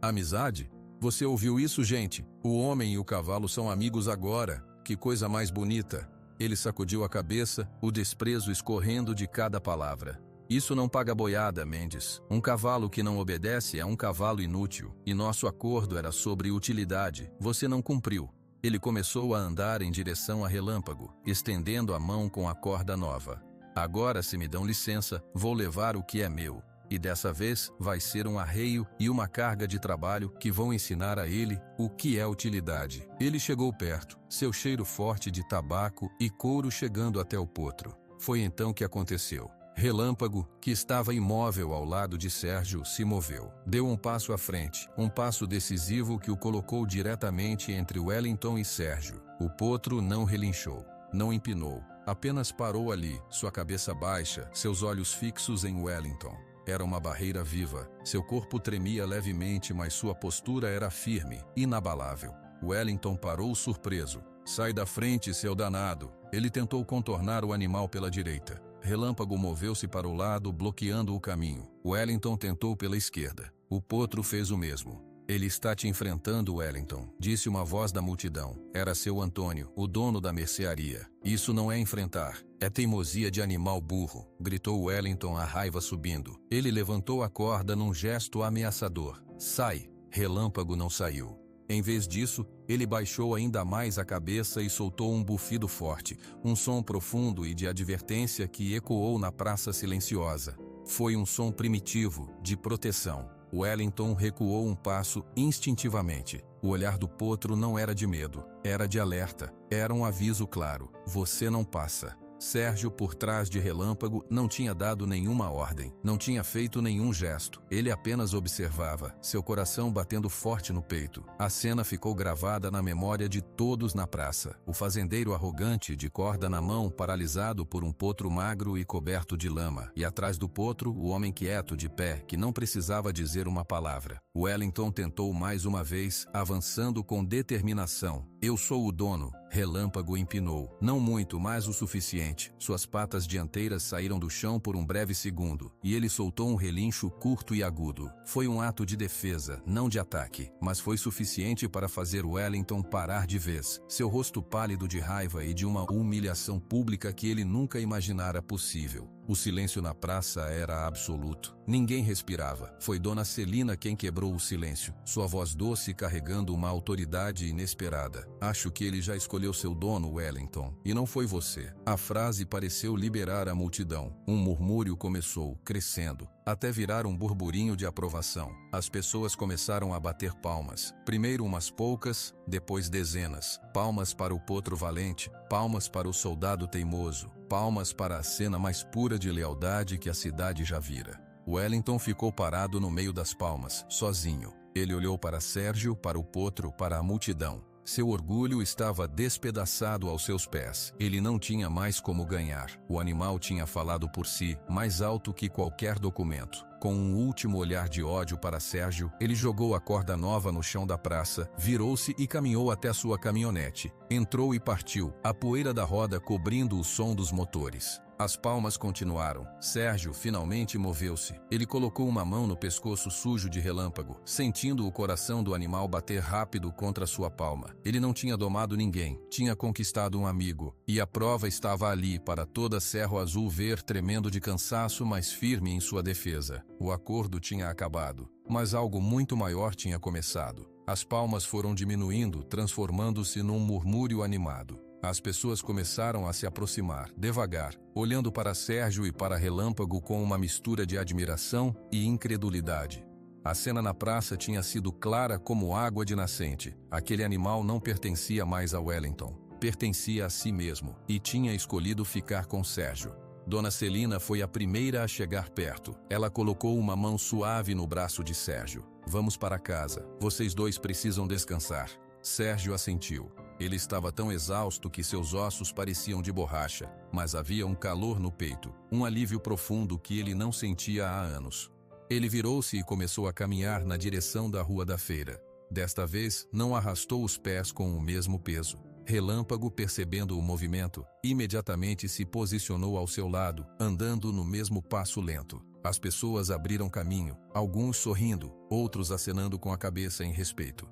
"Amizade? Você ouviu isso, gente? O homem e o cavalo são amigos agora. Que coisa mais bonita." Ele sacudiu a cabeça, o desprezo escorrendo de cada palavra. "Isso não paga boiada, Mendes. Um cavalo que não obedece é um cavalo inútil. E nosso acordo era sobre utilidade. Você não cumpriu." Ele começou a andar em direção a Relâmpago, estendendo a mão com a corda nova. "Agora, se me dão licença, vou levar o que é meu." E dessa vez vai ser um arreio e uma carga de trabalho que vão ensinar a ele o que é utilidade. Ele chegou perto, seu cheiro forte de tabaco e couro chegando até o potro. Foi então que aconteceu. Relâmpago, que estava imóvel ao lado de Sérgio, se moveu. Deu um passo à frente, um passo decisivo que o colocou diretamente entre Wellington e Sérgio. O potro não relinchou, não empinou, apenas parou ali, sua cabeça baixa, seus olhos fixos em Wellington. Era uma barreira viva. Seu corpo tremia levemente, mas sua postura era firme, inabalável. Wellington parou surpreso. Sai da frente, seu danado. Ele tentou contornar o animal pela direita. Relâmpago moveu-se para o lado, bloqueando o caminho. Wellington tentou pela esquerda. O potro fez o mesmo. Ele está te enfrentando, Wellington, disse uma voz da multidão. Era seu Antônio, o dono da mercearia. Isso não é enfrentar, é teimosia de animal burro, gritou Wellington, a raiva subindo. Ele levantou a corda num gesto ameaçador. Sai! Relâmpago não saiu. Em vez disso, ele baixou ainda mais a cabeça e soltou um bufido forte, um som profundo e de advertência que ecoou na praça silenciosa. Foi um som primitivo, de proteção. Wellington recuou um passo instintivamente. O olhar do potro não era de medo, era de alerta. Era um aviso claro: você não passa. Sérgio, por trás de Relâmpago, não tinha dado nenhuma ordem, não tinha feito nenhum gesto. Ele apenas observava, seu coração batendo forte no peito. A cena ficou gravada na memória de todos na praça. O fazendeiro arrogante, de corda na mão, paralisado por um potro magro e coberto de lama. E atrás do potro, o homem quieto, de pé, que não precisava dizer uma palavra. Wellington tentou mais uma vez, avançando com determinação. Eu sou o dono. Relâmpago empinou. Não muito, mas o suficiente. Suas patas dianteiras saíram do chão por um breve segundo, e ele soltou um relincho curto e agudo. Foi um ato de defesa, não de ataque, mas foi suficiente para fazer Wellington parar de vez. Seu rosto pálido de raiva e de uma humilhação pública que ele nunca imaginara possível. O silêncio na praça era absoluto. Ninguém respirava. Foi Dona Celina quem quebrou o silêncio, sua voz doce carregando uma autoridade inesperada. Acho que ele já escolheu seu dono, Wellington, e não foi você. A frase pareceu liberar a multidão. Um murmúrio começou, crescendo, até virar um burburinho de aprovação. As pessoas começaram a bater palmas. Primeiro umas poucas, depois dezenas. Palmas para o potro valente, palmas para o soldado teimoso, palmas para a cena mais pura de lealdade que a cidade já vira. Wellington ficou parado no meio das palmas, sozinho. Ele olhou para Sérgio, para o potro, para a multidão. Seu orgulho estava despedaçado aos seus pés. Ele não tinha mais como ganhar. O animal tinha falado por si, mais alto que qualquer documento. Com um último olhar de ódio para Sérgio, ele jogou a corda nova no chão da praça, virou-se e caminhou até sua caminhonete. Entrou e partiu, a poeira da roda cobrindo o som dos motores. As palmas continuaram. Sérgio finalmente moveu-se. Ele colocou uma mão no pescoço sujo de Relâmpago, sentindo o coração do animal bater rápido contra sua palma. Ele não tinha domado ninguém, tinha conquistado um amigo. E a prova estava ali para toda Cerro Azul ver, tremendo de cansaço, mas firme em sua defesa. O acordo tinha acabado, mas algo muito maior tinha começado. As palmas foram diminuindo, transformando-se num murmúrio animado. As pessoas começaram a se aproximar, devagar, olhando para Sérgio e para Relâmpago com uma mistura de admiração e incredulidade. A cena na praça tinha sido clara como água de nascente. Aquele animal não pertencia mais a Wellington, pertencia a si mesmo, e tinha escolhido ficar com Sérgio. Dona Celina foi a primeira a chegar perto. Ela colocou uma mão suave no braço de Sérgio. Vamos para casa. Vocês dois precisam descansar. Sérgio assentiu. Ele estava tão exausto que seus ossos pareciam de borracha, mas havia um calor no peito, um alívio profundo que ele não sentia há anos. Ele virou-se e começou a caminhar na direção da Rua da Feira. Desta vez, não arrastou os pés com o mesmo peso. Relâmpago, percebendo o movimento, imediatamente se posicionou ao seu lado, andando no mesmo passo lento. As pessoas abriram caminho, alguns sorrindo, outros acenando com a cabeça em respeito.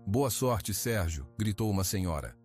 Boa sorte, Sérgio, gritou uma senhora.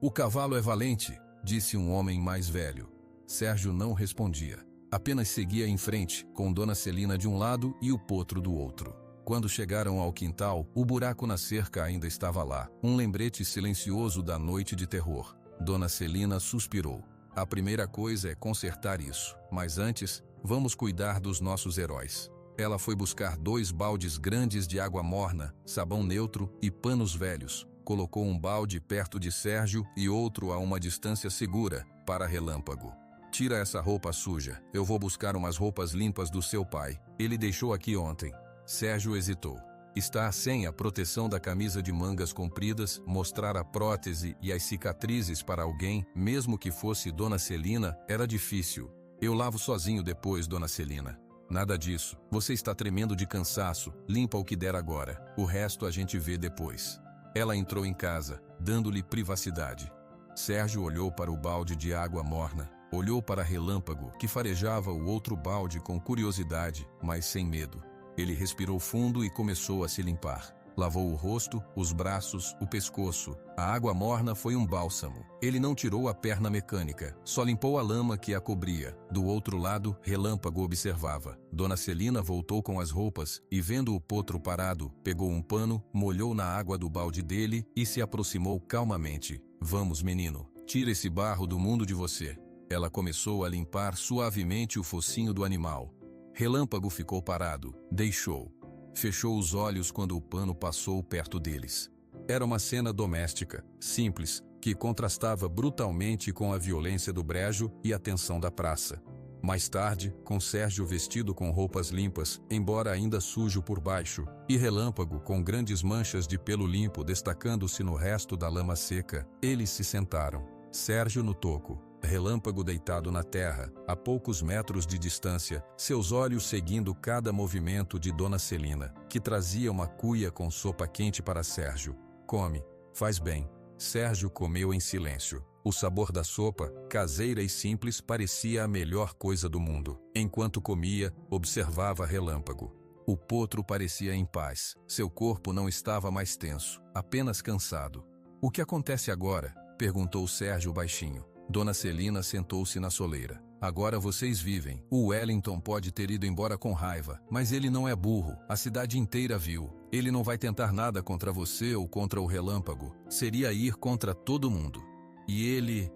O cavalo é valente, disse um homem mais velho. Sérgio não respondia. Apenas seguia em frente, com Dona Celina de um lado e o potro do outro. Quando chegaram ao quintal, o buraco na cerca ainda estava lá, um lembrete silencioso da noite de terror. Dona Celina suspirou. A primeira coisa é consertar isso, mas antes, vamos cuidar dos nossos heróis. Ela foi buscar 2 baldes grandes de água morna, sabão neutro e panos velhos. Colocou um balde perto de Sérgio e outro a uma distância segura, para Relâmpago. Tira essa roupa suja, eu vou buscar umas roupas limpas do seu pai. Ele deixou aqui ontem. Sérgio hesitou. Estar sem a proteção da camisa de mangas compridas, mostrar a prótese e as cicatrizes para alguém, mesmo que fosse Dona Celina, era difícil. Eu lavo sozinho depois, Dona Celina. Nada disso. Você está tremendo de cansaço. Limpa o que der agora. O resto a gente vê depois. Ela entrou em casa, dando-lhe privacidade. Sérgio olhou para o balde de água morna. Olhou para Relâmpago, que farejava o outro balde com curiosidade, mas sem medo. Ele respirou fundo e começou a se limpar. Lavou o rosto, os braços, o pescoço. A água morna foi um bálsamo. Ele não tirou a perna mecânica, só limpou a lama que a cobria. Do outro lado, Relâmpago observava. Dona Celina voltou com as roupas e, vendo o potro parado, pegou um pano, molhou na água do balde dele e se aproximou calmamente. Vamos, menino, tira esse barro do mundo de você. Ela começou a limpar suavemente o focinho do animal. Relâmpago ficou parado, deixou. Fechou os olhos quando o pano passou perto deles. Era uma cena doméstica, simples, que contrastava brutalmente com a violência do brejo e a tensão da praça. Mais tarde, com Sérgio vestido com roupas limpas, embora ainda sujo por baixo, e Relâmpago com grandes manchas de pelo limpo destacando-se no resto da lama seca, eles se sentaram. Sérgio no toco, Relâmpago deitado na terra, a poucos metros de distância, seus olhos seguindo cada movimento de Dona Celina, que trazia uma cuia com sopa quente para Sérgio. Come, faz bem. Sérgio comeu em silêncio. O sabor da sopa, caseira e simples, parecia a melhor coisa do mundo. Enquanto comia, observava Relâmpago. O potro parecia em paz. Seu corpo não estava mais tenso, apenas cansado. O que acontece agora? Perguntou Sérgio baixinho. Dona Celina sentou-se na soleira. Agora vocês vivem. O Wellington pode ter ido embora com raiva, mas ele não é burro. A cidade inteira viu. Ele não vai tentar nada contra você ou contra o Relâmpago. Seria ir contra todo mundo. E ele...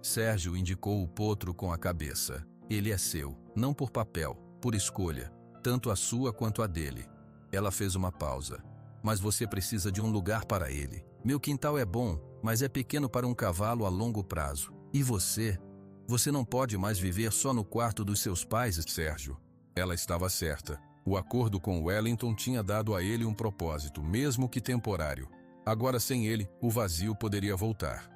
Sérgio indicou o potro com a cabeça. Ele é seu, não por papel, por escolha. Tanto a sua quanto a dele. Ela fez uma pausa. Mas você precisa de um lugar para ele. Meu quintal é bom, mas é pequeno para um cavalo a longo prazo. E você? Você não pode mais viver só no quarto dos seus pais, Sérgio. Ela estava certa. O acordo com Wellington tinha dado a ele um propósito, mesmo que temporário. Agora, sem ele, o vazio poderia voltar.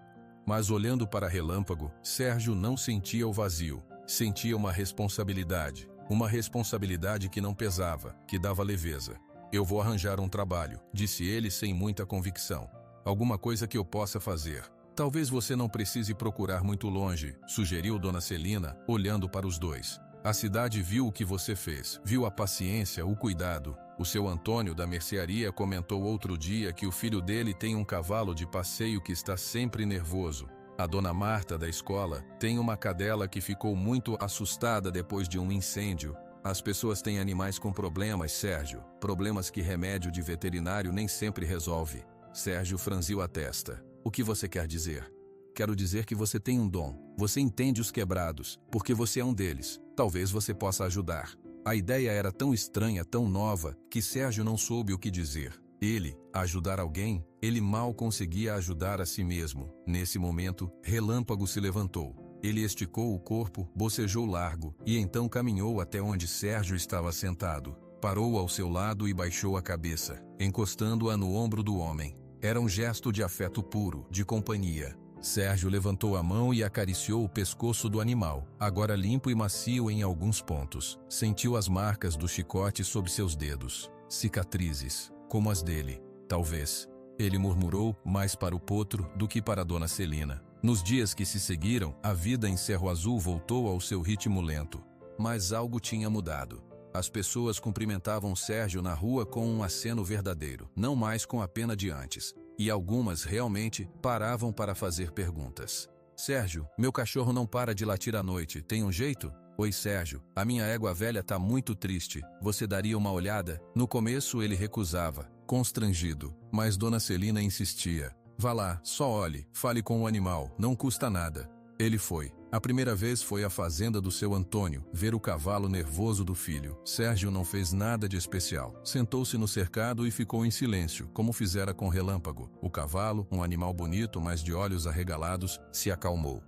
Mas olhando para Relâmpago, Sérgio não sentia o vazio. Sentia uma responsabilidade. Uma responsabilidade que não pesava, que dava leveza. Eu vou arranjar um trabalho, disse ele sem muita convicção. Alguma coisa que eu possa fazer. Talvez você não precise procurar muito longe, sugeriu Dona Celina, olhando para os dois. A cidade viu o que você fez, viu a paciência, o cuidado. O seu Antônio da mercearia comentou outro dia que o filho dele tem um cavalo de passeio que está sempre nervoso. A Dona Marta da escola tem uma cadela que ficou muito assustada depois de um incêndio. As pessoas têm animais com problemas, Sérgio. Problemas que remédio de veterinário nem sempre resolve. Sérgio franziu a testa. O que você quer dizer? Quero dizer que você tem um dom. Você entende os quebrados, porque você é um deles. Talvez você possa ajudar. A ideia era tão estranha, tão nova, que Sérgio não soube o que dizer. Ele, ajudar alguém, ele mal conseguia ajudar a si mesmo. Nesse momento, Relâmpago se levantou. Ele esticou o corpo, bocejou largo, e então caminhou até onde Sérgio estava sentado. Parou ao seu lado e baixou a cabeça, encostando-a no ombro do homem. Era um gesto de afeto puro, de companhia. Sérgio levantou a mão e acariciou o pescoço do animal, agora limpo e macio em alguns pontos. Sentiu as marcas do chicote sob seus dedos. Cicatrizes, como as dele, talvez. Ele murmurou mais para o potro do que para Dona Celina. Nos dias que se seguiram, a vida em Cerro Azul voltou ao seu ritmo lento. Mas algo tinha mudado. As pessoas cumprimentavam Sérgio na rua com um aceno verdadeiro, não mais com a pena de antes. E algumas realmente paravam para fazer perguntas. Sérgio, meu cachorro não para de latir à noite, tem um jeito? Oi, Sérgio, a minha égua velha tá muito triste, você daria uma olhada? No começo ele recusava, constrangido, mas Dona Celina insistia. Vá lá, só olhe, fale com o animal, não custa nada. Ele foi. A primeira vez foi à fazenda do seu Antônio, ver o cavalo nervoso do filho. Sérgio não fez nada de especial. Sentou-se no cercado e ficou em silêncio, como fizera com Relâmpago. O cavalo, um animal bonito, mas de olhos arregalados, se acalmou.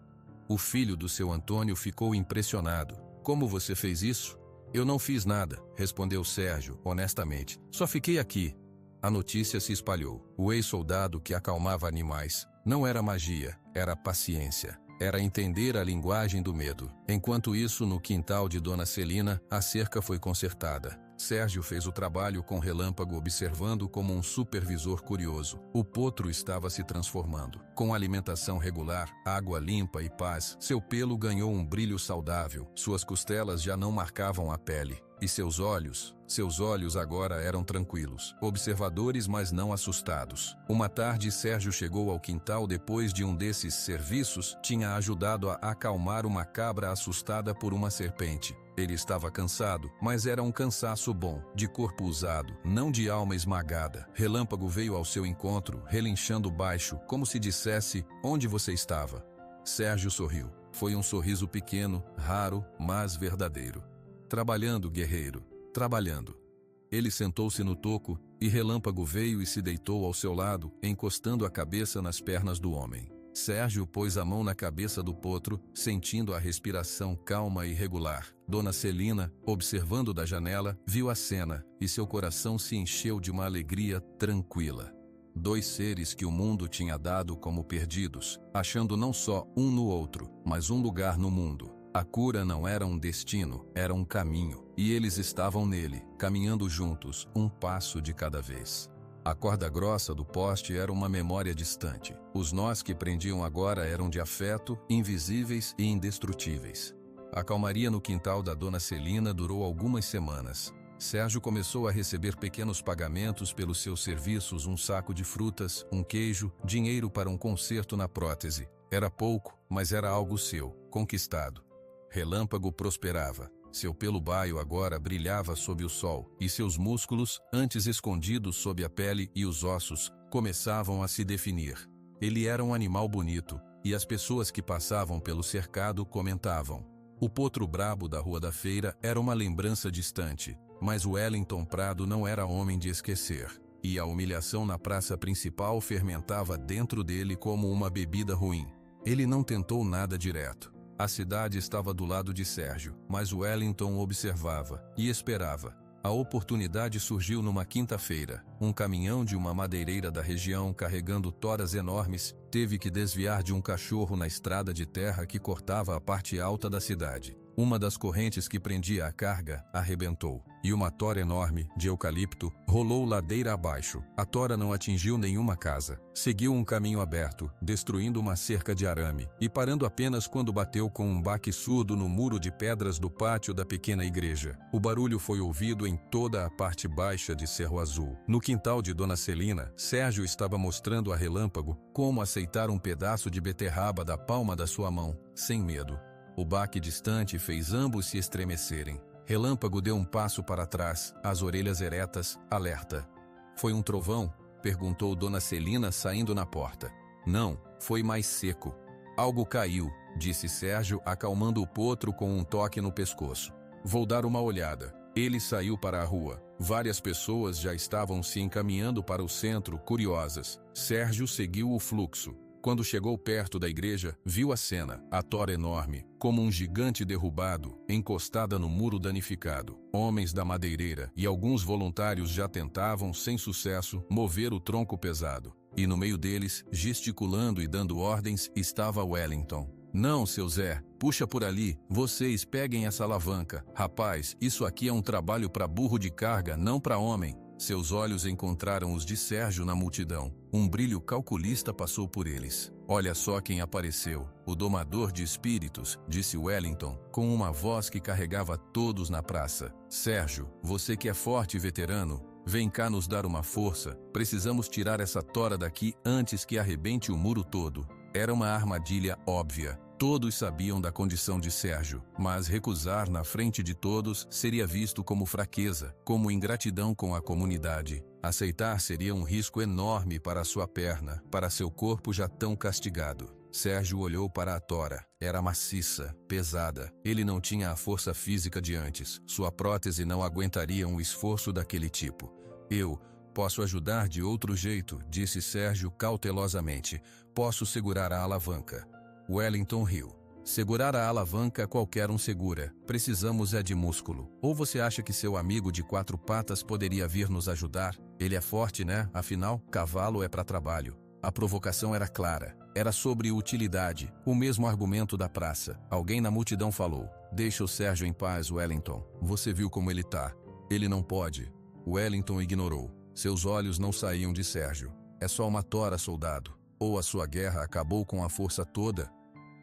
O filho do seu Antônio ficou impressionado. Como você fez isso? Eu não fiz nada, respondeu Sérgio, honestamente. Só fiquei aqui. A notícia se espalhou. O ex-soldado que acalmava animais. Não era magia, era paciência. Era entender a linguagem do medo. Enquanto isso, no quintal de Dona Celina, a cerca foi consertada. Sérgio fez o trabalho com Relâmpago, observando como um supervisor curioso. O potro estava se transformando. Com alimentação regular, água limpa e paz, seu pelo ganhou um brilho saudável. Suas costelas já não marcavam a pele. E seus olhos agora eram tranquilos, observadores, mas não assustados. Uma tarde, Sérgio chegou ao quintal depois de um desses serviços, tinha ajudado a acalmar uma cabra assustada por uma serpente. Ele estava cansado, mas era um cansaço bom, de corpo usado, não de alma esmagada. Relâmpago veio ao seu encontro, relinchando baixo, como se dissesse: onde você estava? Sérgio sorriu. Foi um sorriso pequeno, raro, mas verdadeiro. Trabalhando, guerreiro, trabalhando. Ele sentou-se no toco, e Relâmpago veio e se deitou ao seu lado, encostando a cabeça nas pernas do homem. Sérgio pôs a mão na cabeça do potro, sentindo a respiração calma e regular. Dona Celina, observando da janela, viu a cena, e seu coração se encheu de uma alegria tranquila. Dois seres que o mundo tinha dado como perdidos, achando não só um no outro, mas um lugar no mundo. A cura não era um destino, era um caminho, e eles estavam nele, caminhando juntos, um passo de cada vez. A corda grossa do poste era uma memória distante. Os nós que prendiam agora eram de afeto, invisíveis e indestrutíveis. A calmaria no quintal da Dona Celina durou algumas semanas. Sérgio começou a receber pequenos pagamentos pelos seus serviços, um saco de frutas, um queijo, dinheiro para um conserto na prótese. Era pouco, mas era algo seu, conquistado. Relâmpago prosperava. Seu pelo baio agora brilhava sob o sol, e seus músculos, antes escondidos sob a pele e os ossos, começavam a se definir. Ele era um animal bonito, e as pessoas que passavam pelo cercado comentavam. O potro brabo da Rua da Feira era uma lembrança distante, mas o Wellington Prado não era homem de esquecer. E a humilhação na praça principal fermentava dentro dele como uma bebida ruim. Ele não tentou nada direto. A cidade estava do lado de Sérgio, mas Wellington observava e esperava. A oportunidade surgiu numa quinta-feira. Um caminhão de uma madeireira da região carregando toras enormes teve que desviar de um cachorro na estrada de terra que cortava a parte alta da cidade. Uma das correntes que prendia a carga arrebentou, e uma tora enorme, de eucalipto, rolou ladeira abaixo. A tora não atingiu nenhuma casa. Seguiu um caminho aberto, destruindo uma cerca de arame, e parando apenas quando bateu com um baque surdo no muro de pedras do pátio da pequena igreja. O barulho foi ouvido em toda a parte baixa de Cerro Azul. No quintal de Dona Celina, Sérgio estava mostrando a Relâmpago como aceitar um pedaço de beterraba da palma da sua mão, sem medo. O baque distante fez ambos se estremecerem. Relâmpago deu um passo para trás, as orelhas eretas, alerta. Foi um trovão? Perguntou Dona Celina saindo na porta. Não, foi mais seco. Algo caiu, disse Sérgio, acalmando o potro com um toque no pescoço. Vou dar uma olhada. Ele saiu para a rua. Várias pessoas já estavam se encaminhando para o centro, curiosas. Sérgio seguiu o fluxo. Quando chegou perto da igreja, viu a cena, a tora enorme, como um gigante derrubado, encostada no muro danificado. Homens da madeireira e alguns voluntários já tentavam, sem sucesso, mover o tronco pesado. E no meio deles, gesticulando e dando ordens, estava Wellington. Não, seu Zé, puxa por ali, vocês peguem essa alavanca. Rapaz, isso aqui é um trabalho para burro de carga, não para homem. Seus olhos encontraram os de Sérgio na multidão. Um brilho calculista passou por eles. Olha só quem apareceu, o domador de espíritos, disse Wellington, com uma voz que carregava todos na praça. Sérgio, você que é forte e veterano, vem cá nos dar uma força. Precisamos tirar essa tora daqui antes que arrebente o muro todo. Era uma armadilha óbvia. Todos sabiam da condição de Sérgio, mas recusar na frente de todos seria visto como fraqueza, como ingratidão com a comunidade. Aceitar seria um risco enorme para sua perna, para seu corpo já tão castigado. Sérgio olhou para a tora. Era maciça, pesada. Ele não tinha a força física de antes. Sua prótese não aguentaria um esforço daquele tipo. Eu posso ajudar de outro jeito, disse Sérgio cautelosamente. Posso segurar a alavanca. Wellington riu. Segurar a alavanca qualquer um segura. Precisamos é de músculo. Ou você acha que seu amigo de 4 patas poderia vir nos ajudar? Ele é forte, né? Afinal, cavalo é para trabalho. A provocação era clara. Era sobre utilidade, o mesmo argumento da praça. Alguém na multidão falou: deixa o Sérgio em paz, Wellington. Você viu como ele tá. Ele não pode. Wellington ignorou. Seus olhos não saíam de Sérgio. É só uma tora, soldado. Ou a sua guerra acabou com a força toda?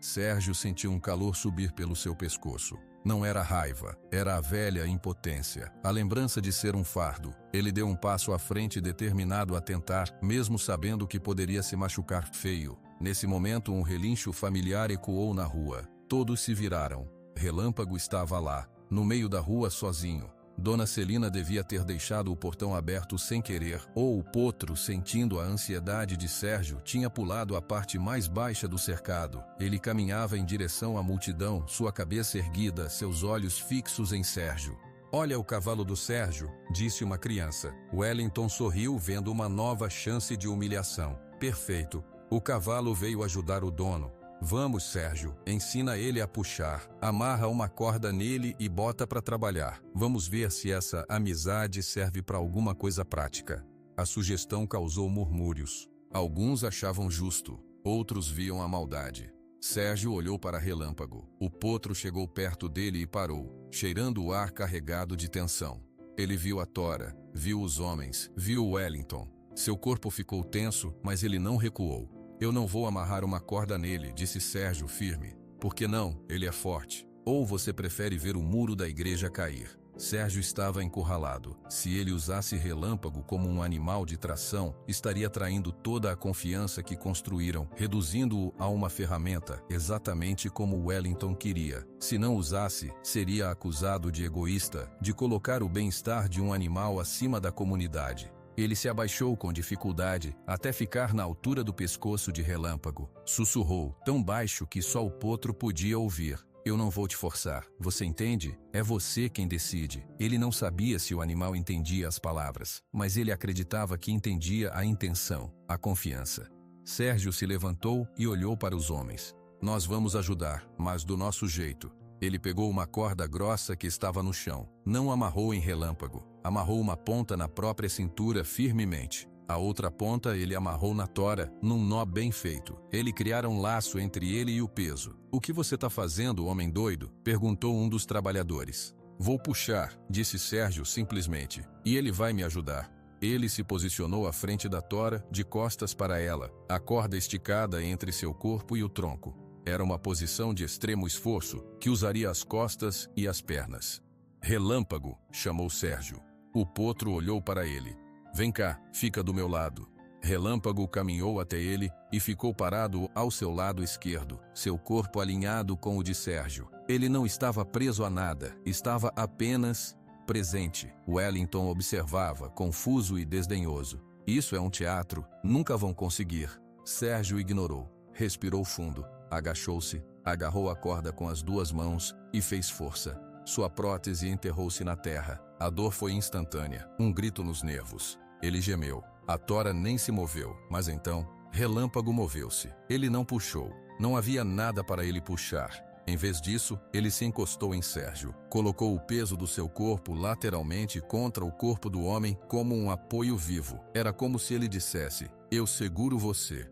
Sérgio sentiu um calor subir pelo seu pescoço. Não era raiva, era a velha impotência, a lembrança de ser um fardo. Ele deu um passo à frente determinado a tentar, mesmo sabendo que poderia se machucar feio. Nesse momento, um relincho familiar ecoou na rua. Todos se viraram. Relâmpago estava lá, no meio da rua sozinho. Dona Celina devia ter deixado o portão aberto sem querer, ou o potro, sentindo a ansiedade de Sérgio, tinha pulado a parte mais baixa do cercado. Ele caminhava em direção à multidão, sua cabeça erguida, seus olhos fixos em Sérgio. Olha o cavalo do Sérgio, disse uma criança. Wellington sorriu vendo uma nova chance de humilhação. Perfeito. O cavalo veio ajudar o dono. Vamos, Sérgio, ensina ele a puxar, amarra uma corda nele e bota para trabalhar. Vamos ver se essa amizade serve para alguma coisa prática. A sugestão causou murmúrios. Alguns achavam justo, outros viam a maldade. Sérgio olhou para Relâmpago. O potro chegou perto dele e parou, cheirando o ar carregado de tensão. Ele viu a tora, viu os homens, viu Wellington. Seu corpo ficou tenso, mas ele não recuou. Eu não vou amarrar uma corda nele, disse Sérgio firme. Por que não? Ele é forte. Ou você prefere ver o muro da igreja cair? Sérgio estava encurralado. Se ele usasse Relâmpago como um animal de tração, estaria traindo toda a confiança que construíram, reduzindo-o a uma ferramenta, exatamente como Wellington queria. Se não usasse, seria acusado de egoísta, de colocar o bem-estar de um animal acima da comunidade. Ele se abaixou com dificuldade, até ficar na altura do pescoço de Relâmpago. Sussurrou, tão baixo que só o potro podia ouvir. Eu não vou te forçar, você entende? É você quem decide. Ele não sabia se o animal entendia as palavras, mas ele acreditava que entendia a intenção, a confiança. Sérgio se levantou e olhou para os homens. Nós vamos ajudar, mas do nosso jeito. Ele pegou uma corda grossa que estava no chão. Não amarrou em Relâmpago. Amarrou uma ponta na própria cintura firmemente. A outra ponta ele amarrou na tora, num nó bem feito. Ele criara um laço entre ele e o peso. O que você está fazendo, homem doido? Perguntou um dos trabalhadores. Vou puxar, disse Sérgio simplesmente. E ele vai me ajudar. Ele se posicionou à frente da tora, de costas para ela, a corda esticada entre seu corpo e o tronco. Era uma posição de extremo esforço, que usaria as costas e as pernas. Relâmpago, chamou Sérgio. O potro olhou para ele. Vem cá, fica do meu lado. Relâmpago caminhou até ele e ficou parado ao seu lado esquerdo, seu corpo alinhado com o de Sérgio. Ele não estava preso a nada, estava apenas presente. Wellington observava, confuso e desdenhoso. Isso é um teatro, nunca vão conseguir. Sérgio ignorou, respirou fundo. Agachou-se, agarrou a corda com as 2 mãos e fez força. Sua prótese enterrou-se na terra. A dor foi instantânea, um grito nos nervos. Ele gemeu. A tora nem se moveu, mas então, Relâmpago moveu-se. Ele não puxou. Não havia nada para ele puxar. Em vez disso, ele se encostou em Sérgio. Colocou o peso do seu corpo lateralmente contra o corpo do homem como um apoio vivo. Era como se ele dissesse, eu seguro você.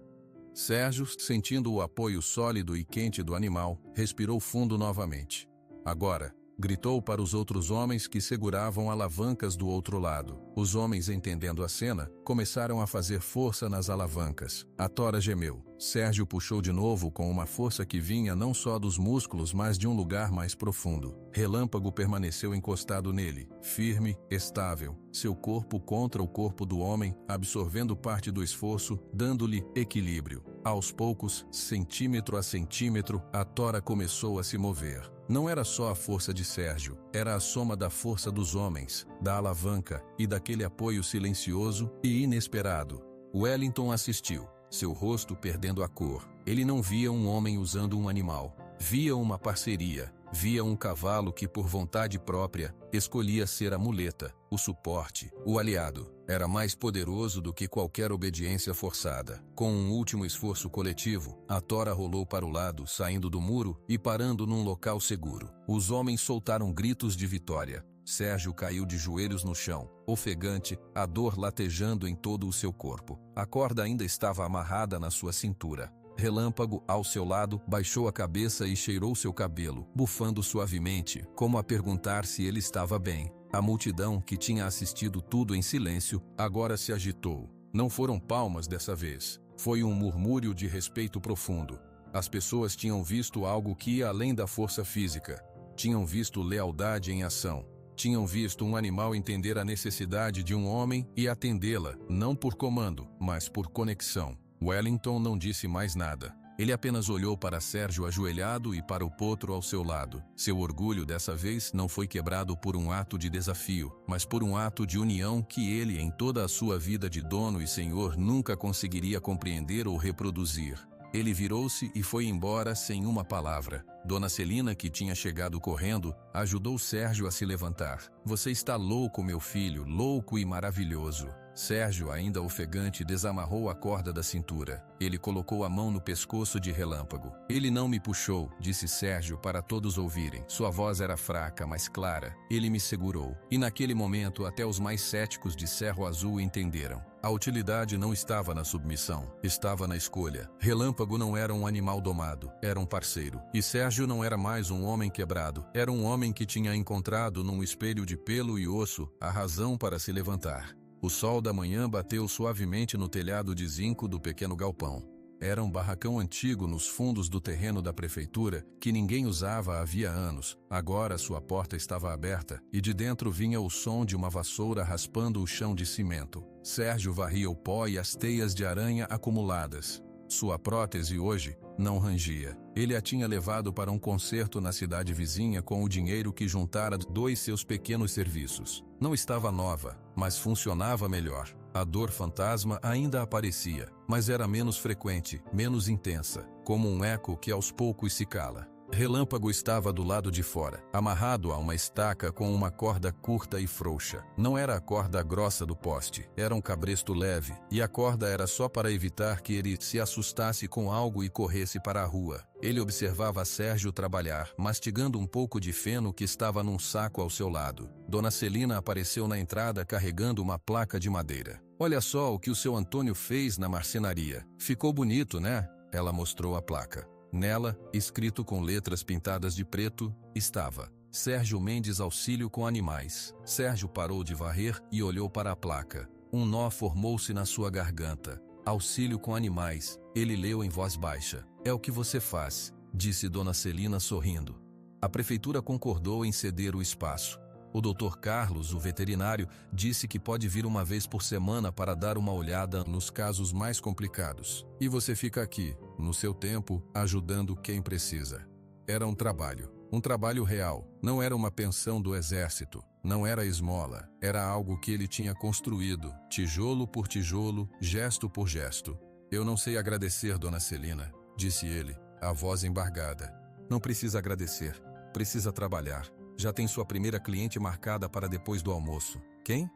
Sérgio, sentindo o apoio sólido e quente do animal, respirou fundo novamente. Agora, gritou para os outros homens que seguravam alavancas do outro lado. Os homens, entendendo a cena, começaram a fazer força nas alavancas. A tora gemeu. Sérgio puxou de novo com uma força que vinha não só dos músculos, mas de um lugar mais profundo. Relâmpago permaneceu encostado nele, firme, estável, seu corpo contra o corpo do homem, absorvendo parte do esforço, dando-lhe equilíbrio. Aos poucos, centímetro a centímetro, a tora começou a se mover. Não era só a força de Sérgio, era a soma da força dos homens, da alavanca e daquele apoio silencioso e inesperado. Wellington assistiu. seu rosto perdendo a cor. Ele não via um homem usando um animal. Via uma parceria. Via um cavalo que, por vontade própria, escolhia ser a muleta, o suporte, o aliado. Era mais poderoso do que qualquer obediência forçada. Com um último esforço coletivo, a tora rolou para o lado, saindo do muro e parando num local seguro. Os homens soltaram gritos de vitória. Sérgio caiu de joelhos no chão, ofegante, a dor latejando em todo o seu corpo. A corda ainda estava amarrada na sua cintura. Relâmpago, ao seu lado, baixou a cabeça e cheirou seu cabelo, bufando suavemente, como a perguntar se ele estava bem. A multidão, que tinha assistido tudo em silêncio, agora se agitou. Não foram palmas dessa vez. Foi um murmúrio de respeito profundo. As pessoas tinham visto algo que ia além da força física. Tinham visto lealdade em ação. Tinham visto um animal entender a necessidade de um homem e atendê-la, não por comando, mas por conexão. Wellington não disse mais nada. Ele apenas olhou para Sérgio ajoelhado e para o potro ao seu lado. Seu orgulho dessa vez não foi quebrado por um ato de desafio, mas por um ato de união que ele, em toda a sua vida de dono e senhor, nunca conseguiria compreender ou reproduzir. Ele virou-se e foi embora sem uma palavra. Dona Celina, que tinha chegado correndo, ajudou Sérgio a se levantar. "Você está louco, meu filho, louco e maravilhoso." Sérgio, ainda ofegante, desamarrou a corda da cintura. Ele colocou a mão no pescoço de Relâmpago. "Ele não me puxou", disse Sérgio para todos ouvirem. Sua voz era fraca, mas clara. "Ele me segurou." E naquele momento até os mais céticos de Cerro Azul entenderam. A utilidade não estava na submissão, estava na escolha. Relâmpago não era um animal domado, era um parceiro. E Sérgio não era mais um homem quebrado, era um homem que tinha encontrado num espelho de pelo e osso a razão para se levantar. O sol da manhã bateu suavemente no telhado de zinco do pequeno galpão. Era um barracão antigo nos fundos do terreno da prefeitura que ninguém usava havia anos. Agora sua porta estava aberta e de dentro vinha o som de uma vassoura raspando o chão de cimento. Sérgio varria o pó e as teias de aranha acumuladas. Sua prótese hoje não rangia. Ele a tinha levado para um concerto na cidade vizinha com o dinheiro que juntara dos seus pequenos serviços. Não estava nova, mas funcionava melhor. A dor fantasma ainda aparecia, mas era menos frequente, menos intensa, como um eco que aos poucos se cala. Relâmpago estava do lado de fora, amarrado a uma estaca com uma corda curta e frouxa. Não era a corda grossa do poste, era um cabresto leve, e a corda era só para evitar que ele se assustasse com algo e corresse para a rua. Ele observava Sérgio trabalhar, mastigando um pouco de feno que estava num saco ao seu lado. Dona Celina apareceu na entrada carregando uma placa de madeira. "Olha só o que o seu Antônio fez na marcenaria. Ficou bonito, né?" Ela mostrou a placa. Nela, escrito com letras pintadas de preto, estava: Sérgio Mendes Auxílio com Animais. Sérgio parou de varrer e olhou para a placa. Um nó formou-se na sua garganta. Auxílio com animais, ele leu em voz baixa. "É o que você faz", disse Dona Celina sorrindo. A prefeitura concordou em ceder o espaço. O Dr. Carlos, o veterinário, disse que pode vir uma vez por semana para dar uma olhada nos casos mais complicados. E você fica aqui, no seu tempo, ajudando quem precisa. Era um trabalho real. Não era uma pensão do exército, não era esmola. Era algo que ele tinha construído, tijolo por tijolo, gesto por gesto. "Eu não sei agradecer, Dona Celina", disse ele, a voz embargada. "Não precisa agradecer, precisa trabalhar. Já tem sua primeira cliente marcada para depois do almoço." "Quem?"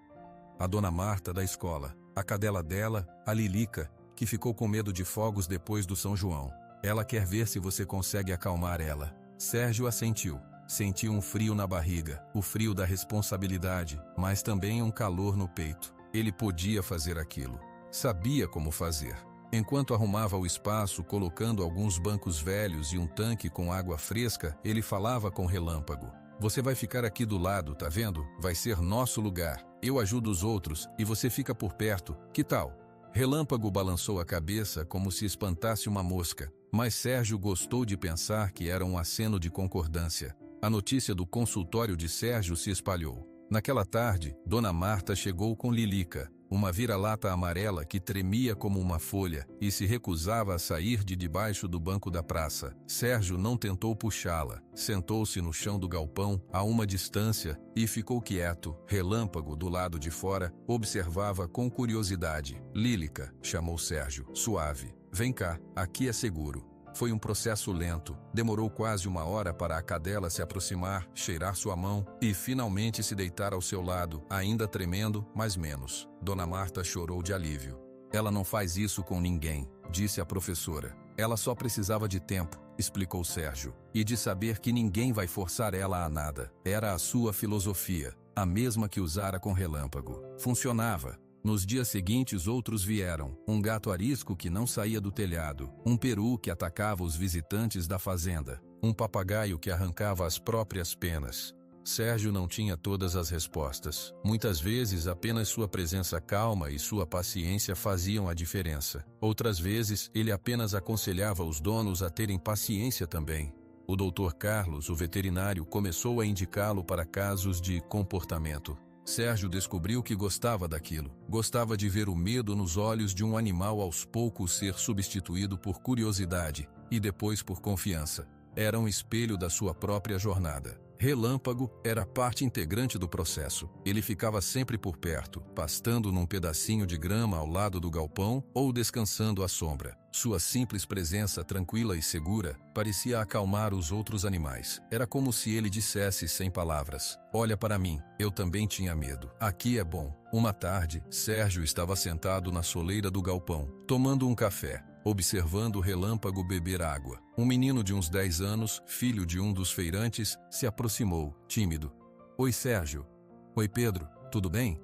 "A Dona Marta da escola. A cadela dela, a Lilica, que ficou com medo de fogos depois do São João. Ela quer ver se você consegue acalmar ela." Sérgio assentiu. Sentiu um frio na barriga, o frio da responsabilidade, mas também um calor no peito. Ele podia fazer aquilo. Sabia como fazer. Enquanto arrumava o espaço, colocando alguns bancos velhos e um tanque com água fresca, ele falava com Relâmpago. "Você vai ficar aqui do lado, tá vendo? Vai ser nosso lugar. Eu ajudo os outros e você fica por perto. Que tal?" Relâmpago balançou a cabeça como se espantasse uma mosca, mas Sérgio gostou de pensar que era um aceno de concordância. A notícia do consultório de Sérgio se espalhou. Naquela tarde, Dona Marta chegou com Lilica. Uma vira-lata amarela que tremia como uma folha e se recusava a sair de debaixo do banco da praça. Sérgio não tentou puxá-la. Sentou-se no chão do galpão, a uma distância, e ficou quieto. Relâmpago, do lado de fora, observava com curiosidade. Lílica, chamou Sérgio, suave. Vem cá, aqui é seguro. Foi um processo lento. Demorou quase 1 hora para a cadela se aproximar, cheirar sua mão e finalmente se deitar ao seu lado, ainda tremendo, mas menos. Dona Marta chorou de alívio. Ela não faz isso com ninguém, disse a professora. Ela só precisava de tempo, explicou Sérgio, e de saber que ninguém vai forçar ela a nada. Era a sua filosofia, a mesma que usara com Relâmpago. Funcionava. Nos dias seguintes outros vieram, um gato arisco que não saía do telhado, um peru que atacava os visitantes da fazenda, um papagaio que arrancava as próprias penas. Sérgio não tinha todas as respostas. Muitas vezes apenas sua presença calma e sua paciência faziam a diferença. Outras vezes ele apenas aconselhava os donos a terem paciência também. O Dr. Carlos, o veterinário, começou a indicá-lo para casos de comportamento. Sérgio descobriu que gostava daquilo. Gostava de ver o medo nos olhos de um animal aos poucos ser substituído por curiosidade e depois por confiança. Era um espelho da sua própria jornada. Relâmpago era parte integrante do processo. Ele ficava sempre por perto, pastando num pedacinho de grama ao lado do galpão ou descansando à sombra. Sua simples presença tranquila e segura parecia acalmar os outros animais. Era como se ele dissesse sem palavras: olha para mim, eu também tinha medo. Aqui é bom. Uma tarde, Sérgio estava sentado na soleira do galpão, tomando um café, observando o Relâmpago beber água. Um menino de uns 10 anos, filho de um dos feirantes, se aproximou, tímido. Oi, Sérgio. Oi, Pedro. Tudo bem?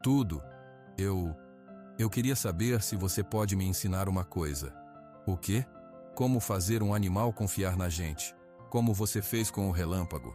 Tudo. Eu queria saber se você pode me ensinar uma coisa. O quê? Como fazer um animal confiar na gente. Como você fez com o Relâmpago.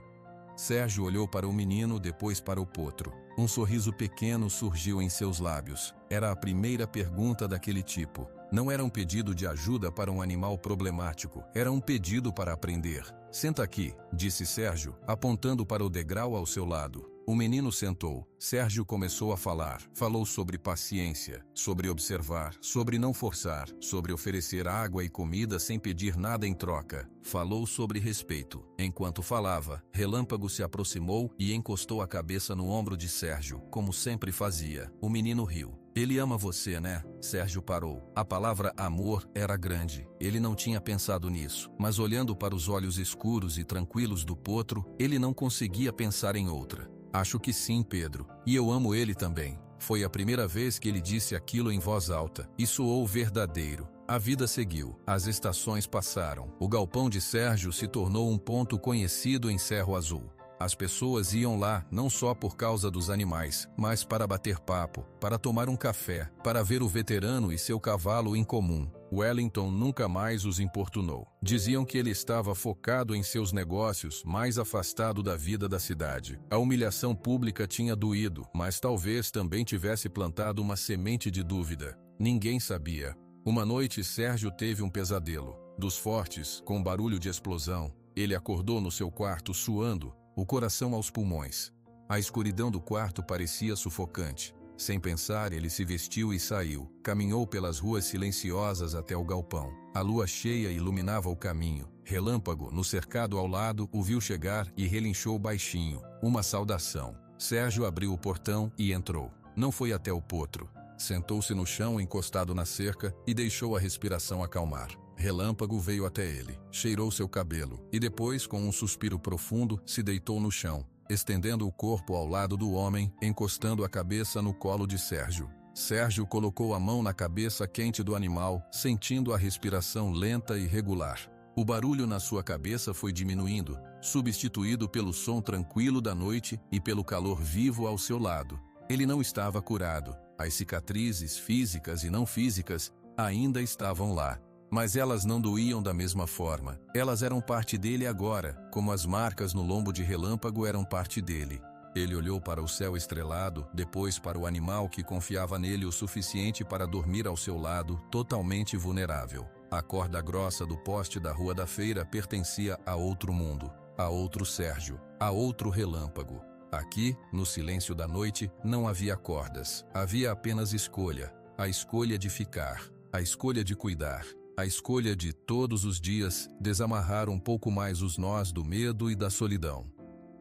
Sérgio olhou para o menino, depois para o potro. Um sorriso pequeno surgiu em seus lábios. Era a primeira pergunta daquele tipo. Não era um pedido de ajuda para um animal problemático, era um pedido para aprender. Senta aqui, disse Sérgio, apontando para o degrau ao seu lado. O menino sentou. Sérgio começou a falar. Falou sobre paciência, sobre observar, sobre não forçar, sobre oferecer água e comida sem pedir nada em troca. Falou sobre respeito. Enquanto falava, Relâmpago se aproximou e encostou a cabeça no ombro de Sérgio, como sempre fazia. O menino riu. Ele ama você, né? Sérgio parou. A palavra amor era grande. Ele não tinha pensado nisso, mas olhando para os olhos escuros e tranquilos do potro, ele não conseguia pensar em outra. Acho que sim, Pedro. E eu amo ele também. Foi a primeira vez que ele disse aquilo em voz alta, e soou verdadeiro. A vida seguiu. As estações passaram. O galpão de Sérgio se tornou um ponto conhecido em Cerro Azul. As pessoas iam lá não só por causa dos animais, mas para bater papo, para tomar um café, para ver o veterano e seu cavalo em comum. Wellington nunca mais os importunou. Diziam que ele estava focado em seus negócios, mais afastado da vida da cidade. A humilhação pública tinha doído, mas talvez também tivesse plantado uma semente de dúvida. Ninguém sabia. Uma noite Sérgio teve um pesadelo. Dos fortes, com barulho de explosão. Ele acordou no seu quarto suando, o coração aos pulmões. A escuridão do quarto parecia sufocante. Sem pensar, ele se vestiu e saiu. Caminhou pelas ruas silenciosas até o galpão. A lua cheia iluminava o caminho. Relâmpago, no cercado ao lado, o viu chegar e relinchou baixinho. Uma saudação. Sérgio abriu o portão e entrou. Não foi até o potro. Sentou-se no chão encostado na cerca e deixou a respiração acalmar. Relâmpago veio até ele, cheirou seu cabelo e depois, com um suspiro profundo, se deitou no chão, estendendo o corpo ao lado do homem, encostando a cabeça no colo de Sérgio. Sérgio colocou a mão na cabeça quente do animal, sentindo a respiração lenta e regular. O barulho na sua cabeça foi diminuindo, substituído pelo som tranquilo da noite e pelo calor vivo ao seu lado. Ele não estava curado. As cicatrizes físicas e não físicas ainda estavam lá. Mas elas não doíam da mesma forma. Elas eram parte dele agora, como as marcas no lombo de Relâmpago eram parte dele. Ele olhou para o céu estrelado, depois para o animal que confiava nele o suficiente para dormir ao seu lado, totalmente vulnerável. A corda grossa do poste da Rua da Feira pertencia a outro mundo, a outro Sérgio, a outro Relâmpago. Aqui, no silêncio da noite, não havia cordas. Havia apenas escolha. A escolha de ficar. A escolha de cuidar. A escolha de, todos os dias, desamarrar um pouco mais os nós do medo e da solidão.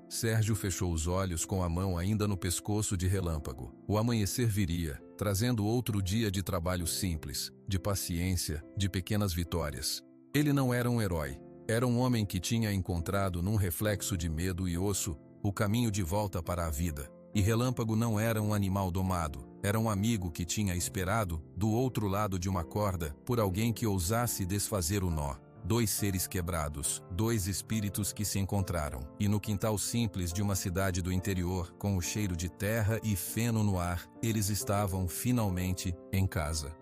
Sérgio fechou os olhos com a mão ainda no pescoço de Relâmpago. O amanhecer viria, trazendo outro dia de trabalho simples, de paciência, de pequenas vitórias. Ele não era um herói. Era um homem que tinha encontrado num reflexo de medo e osso o caminho de volta para a vida. E Relâmpago não era um animal domado, era um amigo que tinha esperado, do outro lado de uma corda, por alguém que ousasse desfazer o nó. Dois seres quebrados, dois espíritos que se encontraram. E no quintal simples de uma cidade do interior, com o cheiro de terra e feno no ar, eles estavam finalmente em casa.